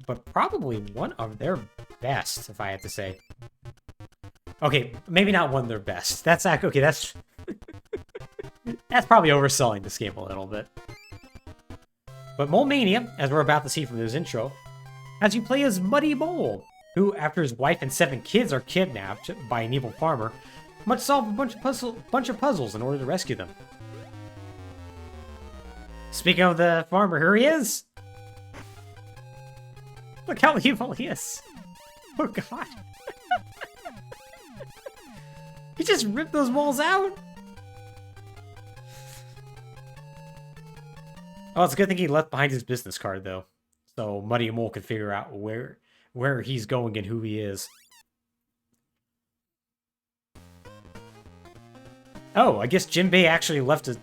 but probably one of their best, if I had to say. Okay, maybe not one of their best. That's okay. That's that's probably overselling this game a little bit. But Mole Mania, as we're about to see from this intro, has you play as Muddy Mole, who, after his wife and 7 kids are kidnapped by an evil farmer, must solve a bunch of puzzles in order to rescue them. Speaking of the farmer, here he is. Look how evil he is. Oh god. He just ripped those walls out. Oh, it's a good thing he left behind his business card, though. So Muddy Mole can figure out where he's going and who he is. Oh, I guess Jinbei actually left a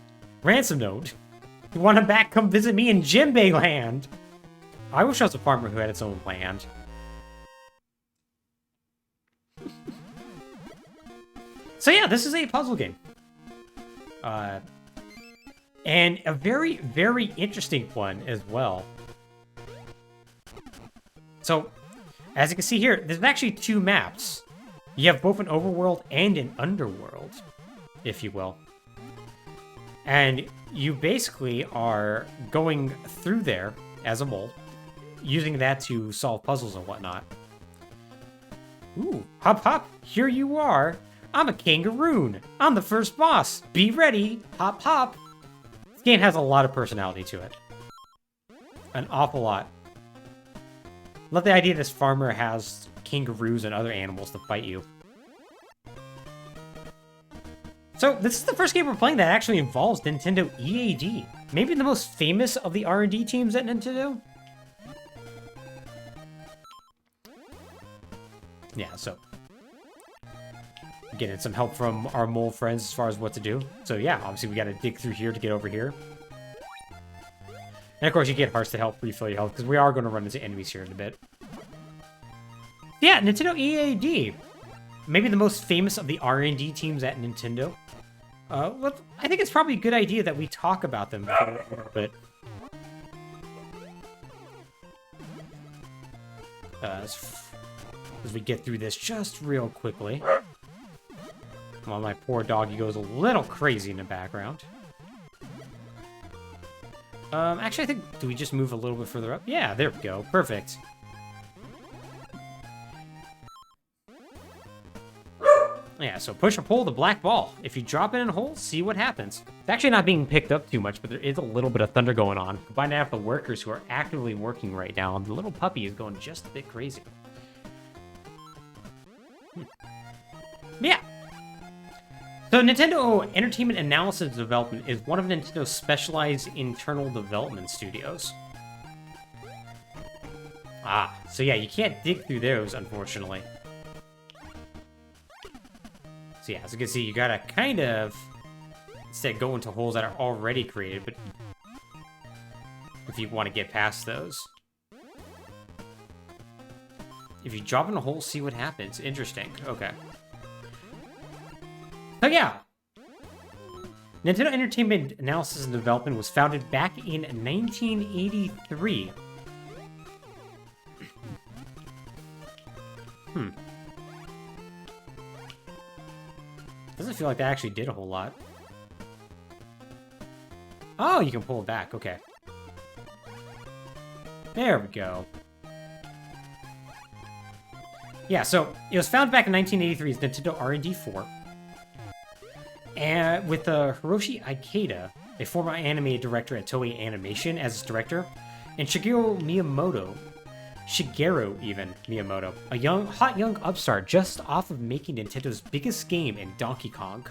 ransom note. You want him back? Come visit me in Jinbei land. I wish I was a farmer who had its own land. So yeah, this is a puzzle game. And a very, very interesting one as well. So, as you can see here, there's actually 2 maps. You have both an overworld and an underworld, if you will. And you basically are going through there as a mole, using that to solve puzzles and whatnot. Ooh, hop hop, here you are. I'm a kangaroon. I'm the first boss. Be ready, hop hop. This game has a lot of personality to it. An awful lot. Love the idea this farmer has kangaroos and other animals to fight you. So, this is the first game we're playing that actually involves Nintendo EAD. Maybe the most famous of the R&D teams at Nintendo? Yeah, so getting some help from our mole friends as far as what to do. So yeah, obviously we gotta dig through here to get over here. And of course you get hearts to help refill your health, because we are going to run into enemies here in a bit. Yeah, Nintendo EAD. Maybe the most famous of the R&D teams at Nintendo. Well, I think it's probably a good idea that we talk about them for a little bit. As we get through this just real quickly. Well, my poor doggy goes a little crazy in the background. Actually, I think, do we just move a little bit further up? Yeah, there we go. Perfect. Yeah, so push or pull the black ball. If you drop it in a hole, see what happens. It's actually not being picked up too much, but there is a little bit of thunder going on. Combined with the workers who are actively working right now, the little puppy is going just a bit crazy. Yeah. So Nintendo Entertainment Analysis Development is one of Nintendo's specialized internal development studios. Ah, so yeah, you can't dig through those, unfortunately. So yeah, as you can see, you gotta kind of instead go into holes that are already created, but if you want to get past those. If you drop in a hole, see what happens. Interesting. Okay. So yeah. Nintendo Entertainment Analysis and Development was founded back in 1983. Doesn't feel like that actually did a whole lot. Oh, you can pull it back. Okay. There we go. Yeah, so it was founded back in 1983 as Nintendo R&D 4. And with Hiroshi Ikeda, a former anime director at Toei Animation, as its director, and Shigeru Miyamoto, a hot young upstart just off of making Nintendo's biggest game in Donkey Kong,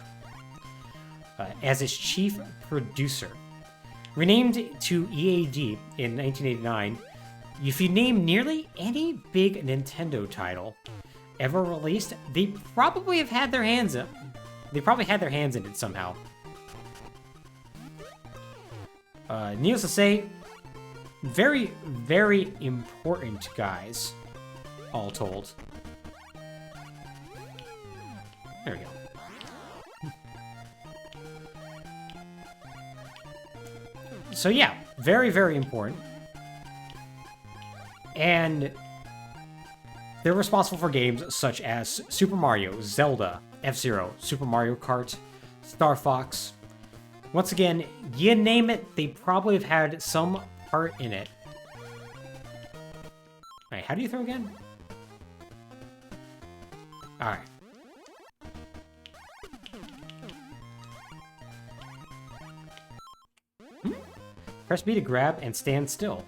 as its chief producer. Renamed to EAD in 1989, if you name nearly any big Nintendo title ever released, they probably have had their hands in. They probably had their hands in it somehow. Needless to say, very, very important guys, all told. There we go. So yeah, very, very important. And they're responsible for games such as Super Mario, Zelda, F-Zero, Super Mario Kart, Star Fox. Once again, you name it, they probably have had some part in it. Alright, how do you throw again? Alright. Press B to grab and stand still.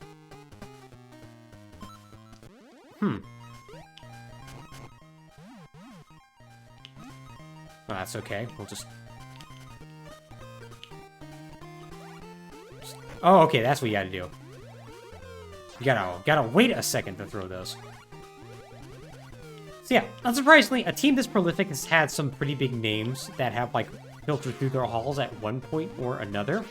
Well, that's okay. We'll just... Oh, okay, that's what you gotta do. You gotta wait a second to throw those. So yeah, unsurprisingly, a team this prolific has had some pretty big names that have, like, filtered through their halls at one point or another.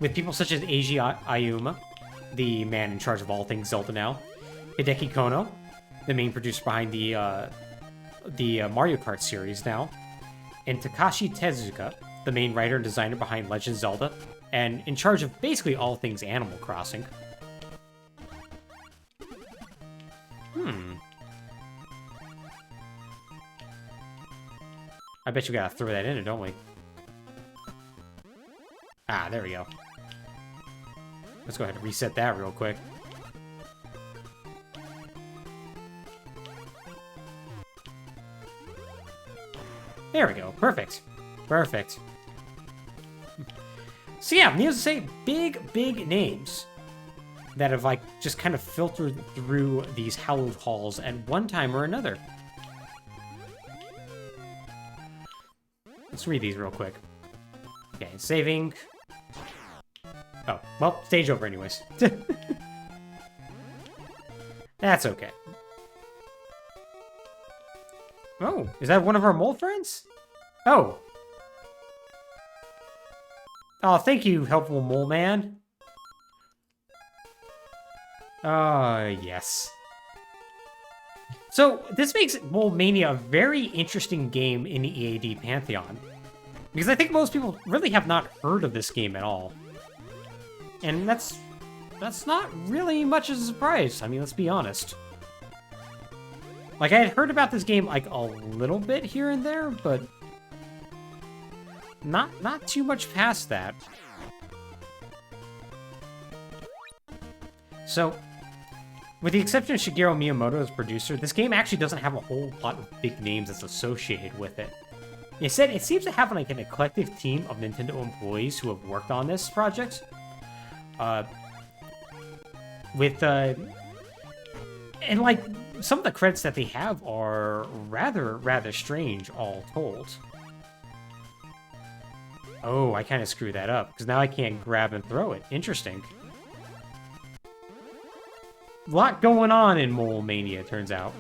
With people such as Eiji Aoyama, the man in charge of all things Zelda now, Hideki Kono, the main producer behind the Mario Kart series now, and Takashi Tezuka, the main writer and designer behind Legend of Zelda, and in charge of basically all things Animal Crossing. I bet you gotta throw that in, don't we? Ah, there we go. Let's go ahead and reset that real quick. There we go. Perfect. Perfect. So yeah, needless to say, big names that have, like, just kind of filtered through these hallowed halls at one time or another. Let's read these real quick. Okay, saving. Oh, well, stage over anyways. That's okay. Oh, is that one of our mole friends? Oh. Oh, thank you, helpful mole man. Yes. So, this makes Mole Mania a very interesting game in the EAD pantheon. Because I think most people really have not heard of this game at all. And that's not really much of a surprise. I mean, let's be honest. Like, I had heard about this game, like, a little bit here and there, but not too much past that. So, with the exception of Shigeru Miyamoto as producer, this game actually doesn't have a whole lot of big names that's associated with it. Instead, it seems to have, like, an eclectic team of Nintendo employees who have worked on this project. And, like, some of the credits that they have are rather strange, all told. Oh, I kind of screwed that up, because now I can't grab and throw it. Interesting. A lot going on in Mole Mania, it turns out.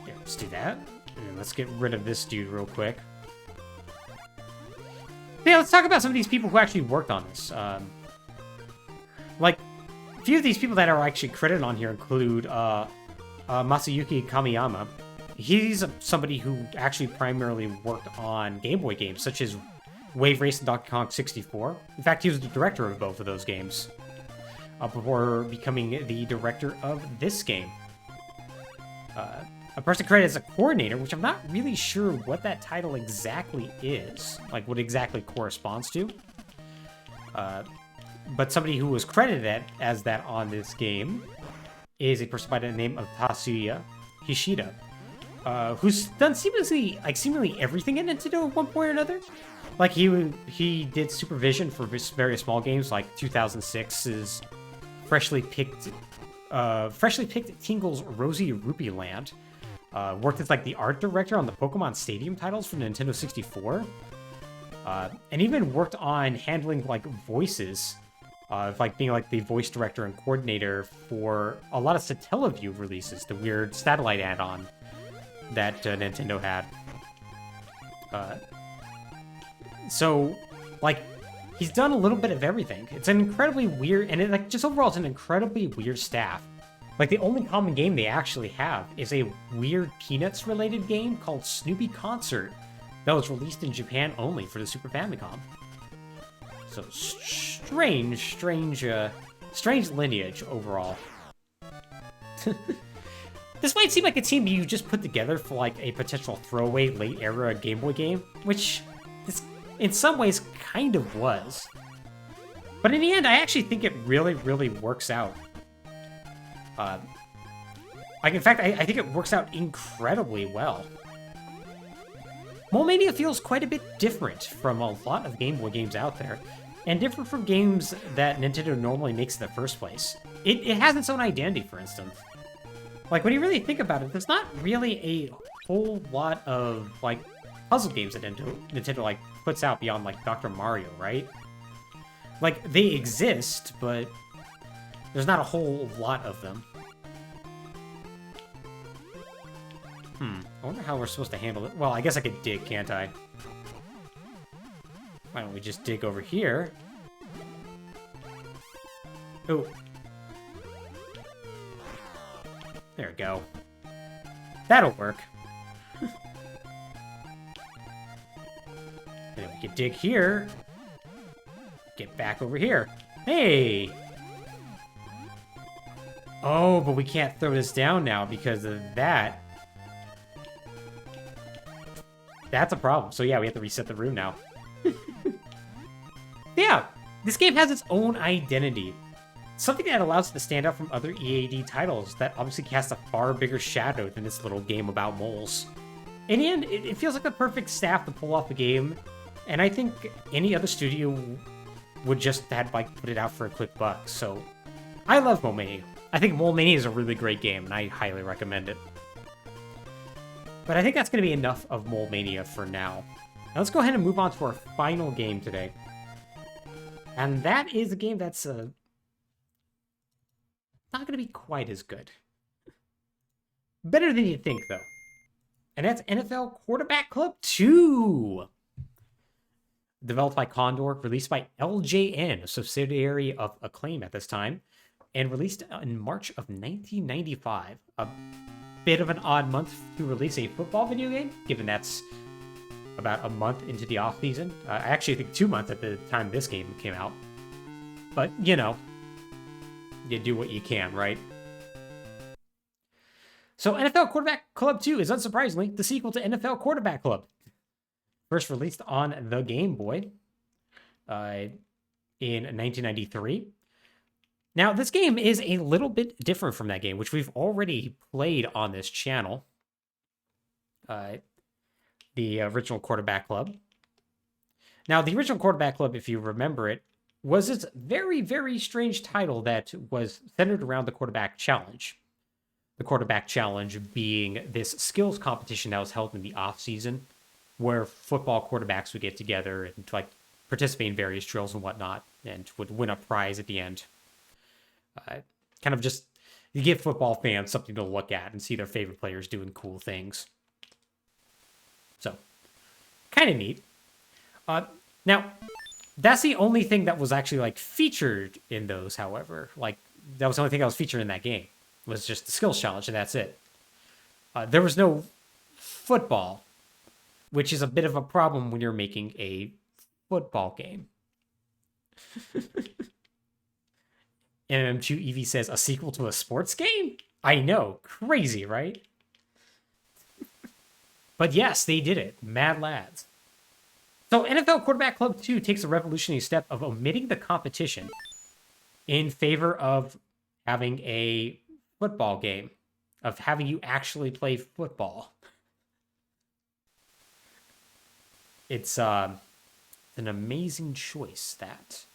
Yeah, let's do that. And let's get rid of this dude real quick. Yeah, let's talk about some of these people who actually worked on this. Like, a few of these people that are actually credited on here include Masayuki Kamiyama. he's somebody who actually primarily worked on Game Boy games, such as Wave Race and Donkey Kong 64. In fact, he was the director of both of those games before becoming the director of this game. A person credited as a coordinator, which I'm not really sure what that title exactly is, like what exactly corresponds to. But somebody who was credited as that on this game is a person by the name of Tatsuya Hishida, who's done seemingly everything in Nintendo at one point or another. Like he did supervision for various small games, like 2006's freshly picked Tingle's Rosy Rupee Land. Worked as like the art director on the Pokemon Stadium titles for Nintendo 64. And even worked on handling like voices, like being like the voice director and coordinator for a lot of Satellaview releases, the weird satellite add-on that Nintendo had. So, like, he's done a little bit of everything. It's an incredibly weird, and it, like, just overall, it's an incredibly weird staff. Like, the only common game they actually have is a weird Peanuts-related game called Snoopy Concert that was released in Japan only for the Super Famicom. So, strange lineage overall. This might seem like a team you just put together for, like, a potential throwaway late-era Game Boy game, which this, in some ways, kind of was. But in the end, I actually think it really, really works out. Like, in fact, I think it works out incredibly well. Mania feels quite a bit different from a lot of Game Boy games out there, and different from games that Nintendo normally makes in the first place. It has its own identity, for instance. Like, when you really think about it, there's not really a whole lot of, like, puzzle games that Nintendo like, puts out beyond, like, Dr. Mario, right? Like, they exist, but there's not a whole lot of them. I wonder how we're supposed to handle it. Well, I guess I could dig, can't I? Why don't we just dig over here? Oh. There we go. That'll work. And then we can dig here. Get back over here. Hey! Oh, but we can't throw this down now because of that. That's a problem. So yeah, we have to reset the room now. Yeah, this game has its own identity. Something that allows it to stand out from other EAD titles that obviously cast a far bigger shadow than this little game about moles. In the end, it feels like the perfect staff to pull off the game, and I think any other studio would just have like put it out for a quick buck. So I love Mania. I think Mania is a really great game, and I highly recommend it. But I think that's going to be enough of Mania for now. Now let's go ahead and move on to our final game today. And that is a game that's not going to be quite as good. Better than you'd think, though. And that's NFL Quarterback Club 2. Developed by Condor, released by LJN, a subsidiary of Acclaim at this time, and released in March of 1995. A bit of an odd month to release a football video game, given that's about a month into the off-season. I actually think 2 months at the time this game came out. But, you know, you do what you can, right? So NFL Quarterback Club 2 is unsurprisingly the sequel to NFL Quarterback Club. First released on the Game Boy in 1993. Now, this game is a little bit different from that game, which we've already played on this channel. The original Quarterback Club. Now, the original Quarterback Club, if you remember it, was this very, very strange title that was centered around the Quarterback Challenge. The Quarterback Challenge being this skills competition that was held in the off-season, where football quarterbacks would get together and like participate in various drills and whatnot, and would win a prize at the end. Kind of just to give football fans something to look at and see their favorite players doing cool things. So, kind of neat. Now, that's the only thing that was actually like featured in those, however. Like, that was the only thing that was featured in that game, was just the skills challenge, and that's it. There was no football, which is a bit of a problem when you're making a football game. MM2 Evie says, a sequel to a sports game? I know, crazy, right? But yes, they did it. Mad lads. So NFL Quarterback Club 2 takes a revolutionary step of omitting the competition in favor of having a football game, of having you actually play football. It's an amazing choice, that.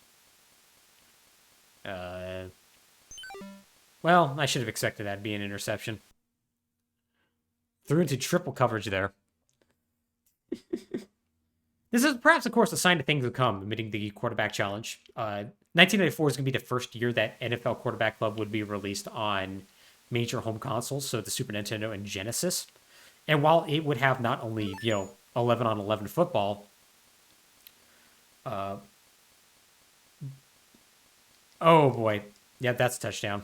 Well, I should have expected that to be an interception. Threw into triple coverage there. This is perhaps, of course, a sign of things to come, admitting the quarterback challenge. 1994 is going to be the first year that NFL Quarterback Club would be released on major home consoles, so the Super Nintendo and Genesis. And while it would have not only, 11-on-11 football, oh boy, yeah, that's a touchdown.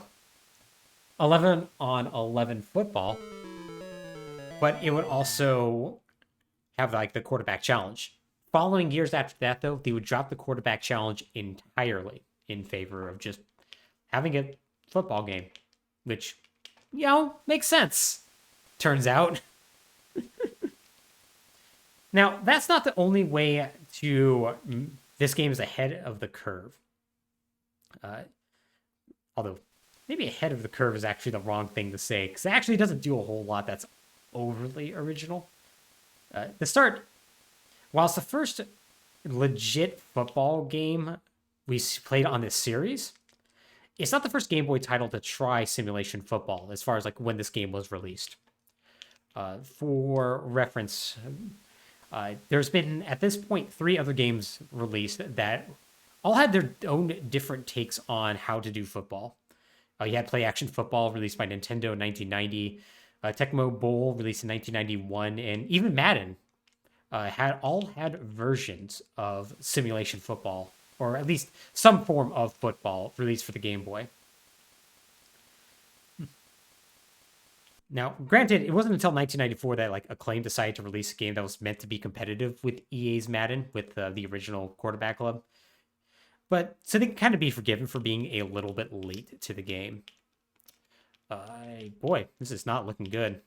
11-on-11 football, but it would also have like the quarterback challenge. Following years after that, though, they would drop the quarterback challenge entirely in favor of just having a football game, which, makes sense, turns out. Now, that's not the only way to... This game is ahead of the curve. Although, maybe ahead of the curve is actually the wrong thing to say, because it actually doesn't do a whole lot that's overly original. The start... Whilst the first legit football game we played on this series, it's not the first Game Boy title to try simulation football, as far as like when this game was released. For reference, there's been, at this point, 3 other games released that all had their own different takes on how to do football. You had Play Action Football, released by Nintendo in 1990, Tecmo Bowl, released in 1991, and even Madden had versions of simulation football, or at least some form of football, released for the Game Boy. Now, granted, it wasn't until 1994 that like Acclaim decided to release a game that was meant to be competitive with EA's Madden, with the original Quarterback Club. But so they can kind of be forgiven for being a little bit late to the game. Boy, this is not looking good.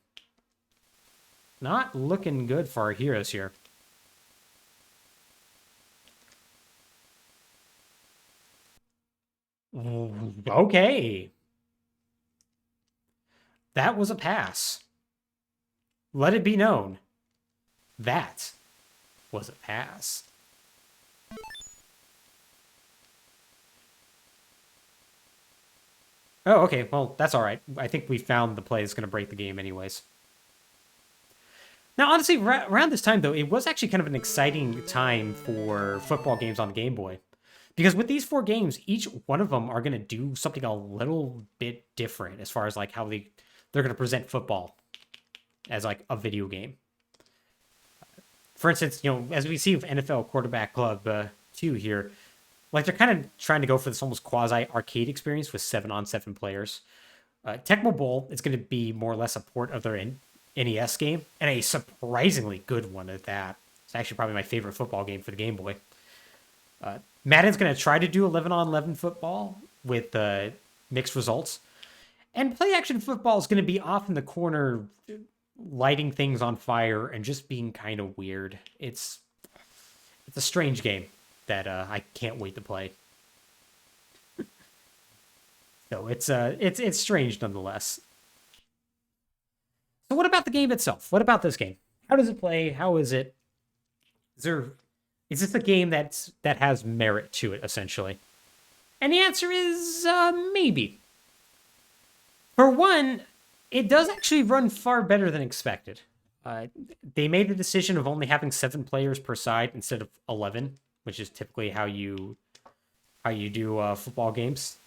Not looking good for our heroes here. Okay. That was a pass. Let it be known. That was a pass. Oh, okay. Well, that's all right. I think we found the play that's going to break the game anyways. Now, honestly, around this time, though, it was actually kind of an exciting time for football games on the Game Boy. Because with these 4 games, each one of them are going to do something a little bit different as far as like how they're going to present football as like a video game. For instance, as we see with NFL Quarterback Club 2 here, like they're kind of trying to go for this almost quasi-arcade experience with 7-on-7 players. Tecmo Bowl is going to be more or less a port of their NES game, and a surprisingly good one at that. It's actually probably my favorite football game for the Game Boy. Madden's going to try to do 11-on-11 football with mixed results. And Play Action Football is going to be off in the corner, lighting things on fire and just being kind of weird. It's a strange game that I can't wait to play. So it's strange nonetheless. So what about the game itself? What about this game? How does it play? How is it? Is this a game that has merit to it, essentially? And the answer is maybe. For one, it does actually run far better than expected. They made the decision of only having 7 players per side instead of 11, which is typically how you do football games.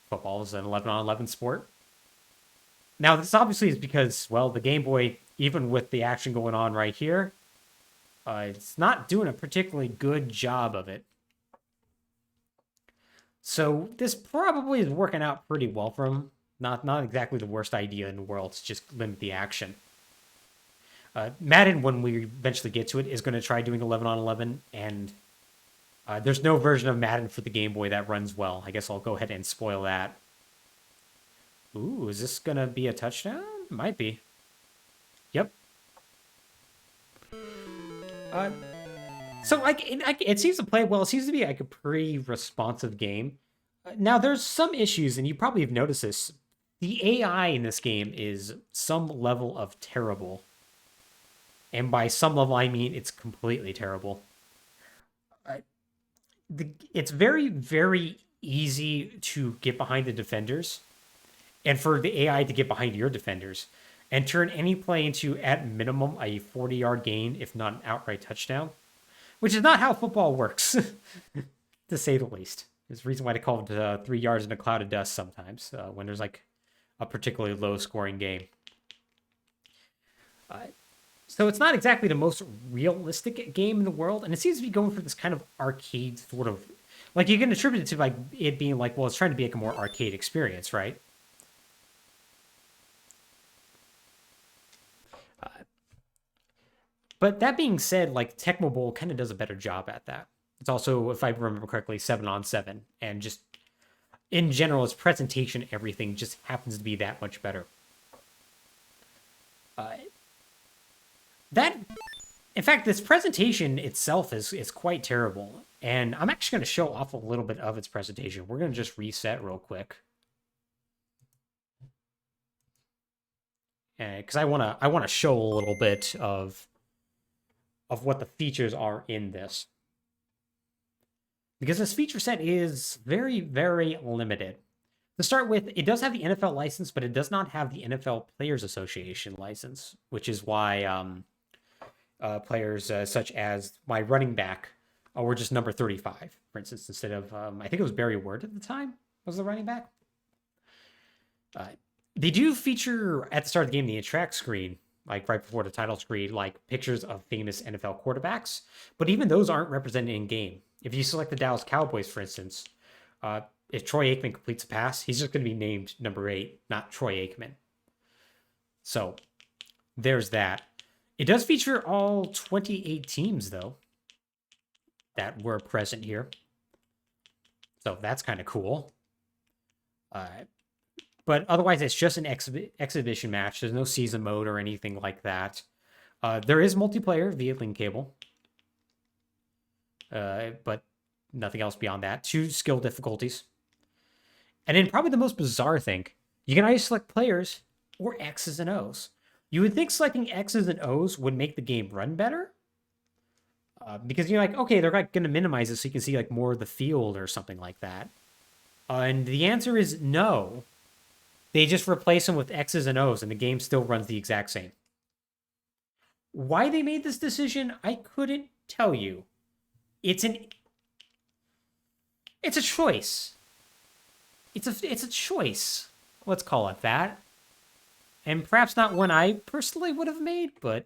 Football is an 11-on-11 sport. Now, this obviously is because, well, the Game Boy, even with the action going on right here, it's not doing a particularly good job of it. So this probably is working out pretty well for him. Not exactly the worst idea in the world to just limit the action. Madden, when we eventually get to it, is going to try doing 11 on 11, and there's no version of Madden for the Game Boy that runs well. I guess I'll go ahead and spoil that. Ooh, is this going to be a touchdown? Might be. Yep. So like it seems to play well. It seems to be like a pretty responsive game. Now there's some issues, and you probably have noticed this. The AI in this game is some level of terrible. And by some level, I mean it's completely terrible. It's very, very easy to get behind the defenders and for the AI to get behind your defenders and turn any play into, at minimum, a 40-yard gain, if not an outright touchdown, which is not how football works, to say the least. There's a reason why they call it 3 yards in a cloud of dust sometimes when there's like a particularly low-scoring game. So it's not exactly the most realistic game in the world, and it seems to be going for this kind of arcade sort of, like you can attribute it to like it being like, well, it's trying to be like a more arcade experience, right? But that being said, like Tecmo Bowl kind of does a better job at that. It's also, if I remember correctly, 7-on-7, and just in general, its presentation, everything just happens to be that much better. In fact, this presentation itself is quite terrible, and I'm actually going to show off a little bit of its presentation. We're going to just reset real quick, because I want to show a little bit of what the features are in this, because this feature set is very, very limited. To start with, it does have the NFL license, but it does not have the NFL Players Association license, which is why players such as my running back were just number 35, for instance, instead of, I think it was Barry Word at the time was the running back. They do feature at the start of the game, the interact screen, like right before the title screen, like pictures of famous NFL quarterbacks, but even those aren't represented in game. If you select the Dallas Cowboys, for instance, if Troy Aikman completes a pass, he's just going to be named number 8, not Troy Aikman. So there's that. It does feature all 28 teams, though, that were present here. So that's kind of cool. But otherwise, it's just an exhibition match. There's no season mode or anything like that. There is multiplayer via link cable. But nothing else beyond that. 2 skill difficulties. And then probably the most bizarre thing, you can either select players or X's and O's. You would think selecting X's and O's would make the game run better. Because you're like, okay, they're like going to minimize it so you can see like more of the field or something like that. And the answer is no. They just replace them with X's and O's and the game still runs the exact same. Why they made this decision, I couldn't tell you. It's a choice. It's a choice. Let's call it that. And perhaps not one I personally would have made, but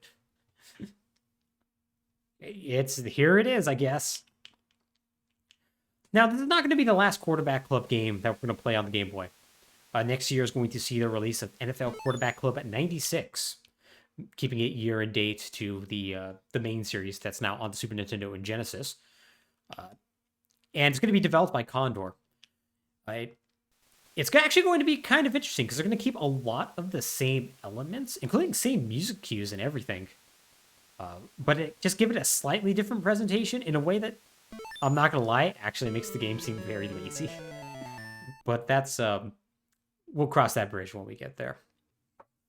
here it is, I guess. Now, this is not going to be the last quarterback club game that we're going to play on the Game Boy. Next year is going to see the release of NFL Quarterback Club at 96, keeping it year and date to the main series that's now on the Super Nintendo and Genesis. And it's going to be developed by Condor. It's actually going to be kind of interesting because they're going to keep a lot of the same elements, including same music cues and everything. But just give it a slightly different presentation in a way that, I'm not going to lie, actually makes the game seem very lazy. But that's, we'll cross that bridge when we get there.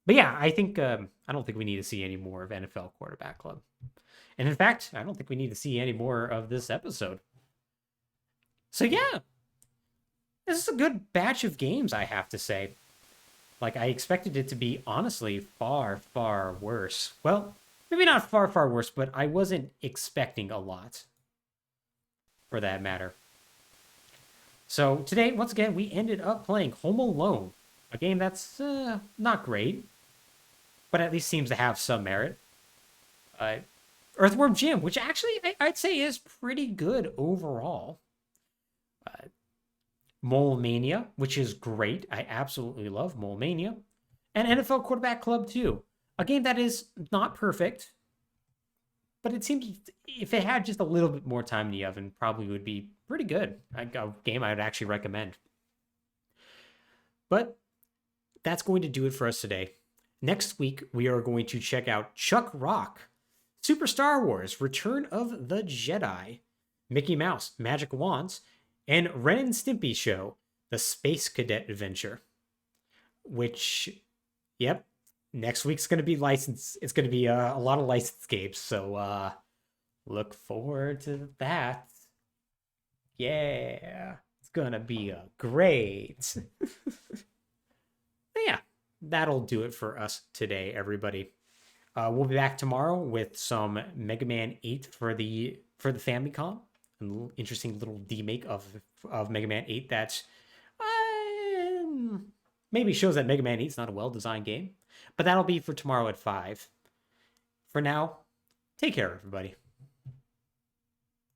But yeah, I don't think we need to see any more of NFL Quarterback Club. And in fact, I don't think we need to see any more of this episode. So yeah, this is a good batch of games, I have to say. Like, I expected it to be, honestly, far, far worse. Well, maybe not far, far worse, but I wasn't expecting a lot, for that matter. So today, once again, we ended up playing Home Alone, a game that's not great, but at least seems to have some merit. Earthworm Jim, which actually I'd say is pretty good overall. Mania, which is great. I absolutely love Mania. And NFL Quarterback Club 2. A game that is not perfect, but it seems if it had just a little bit more time in the oven, probably would be pretty good. A game I would actually recommend. But that's going to do it for us today. Next week, we are going to check out Chuck Rock, Super Star Wars, Return of the Jedi, Mickey Mouse, Magic Wands, and Ren and Stimpy Show, The Space Cadet Adventure. Which, yep, next week's going to be licensed. It's going to be a lot of licensed games. So look forward to that. Yeah, it's going to be a great. Yeah, that'll do it for us today, everybody. We'll be back tomorrow with some Mega Man 8 for the Famicom. An interesting little demake of Mega Man 8 that maybe shows that Mega Man 8 is not a well-designed game. But that'll be for tomorrow at 5. For now, take care, everybody.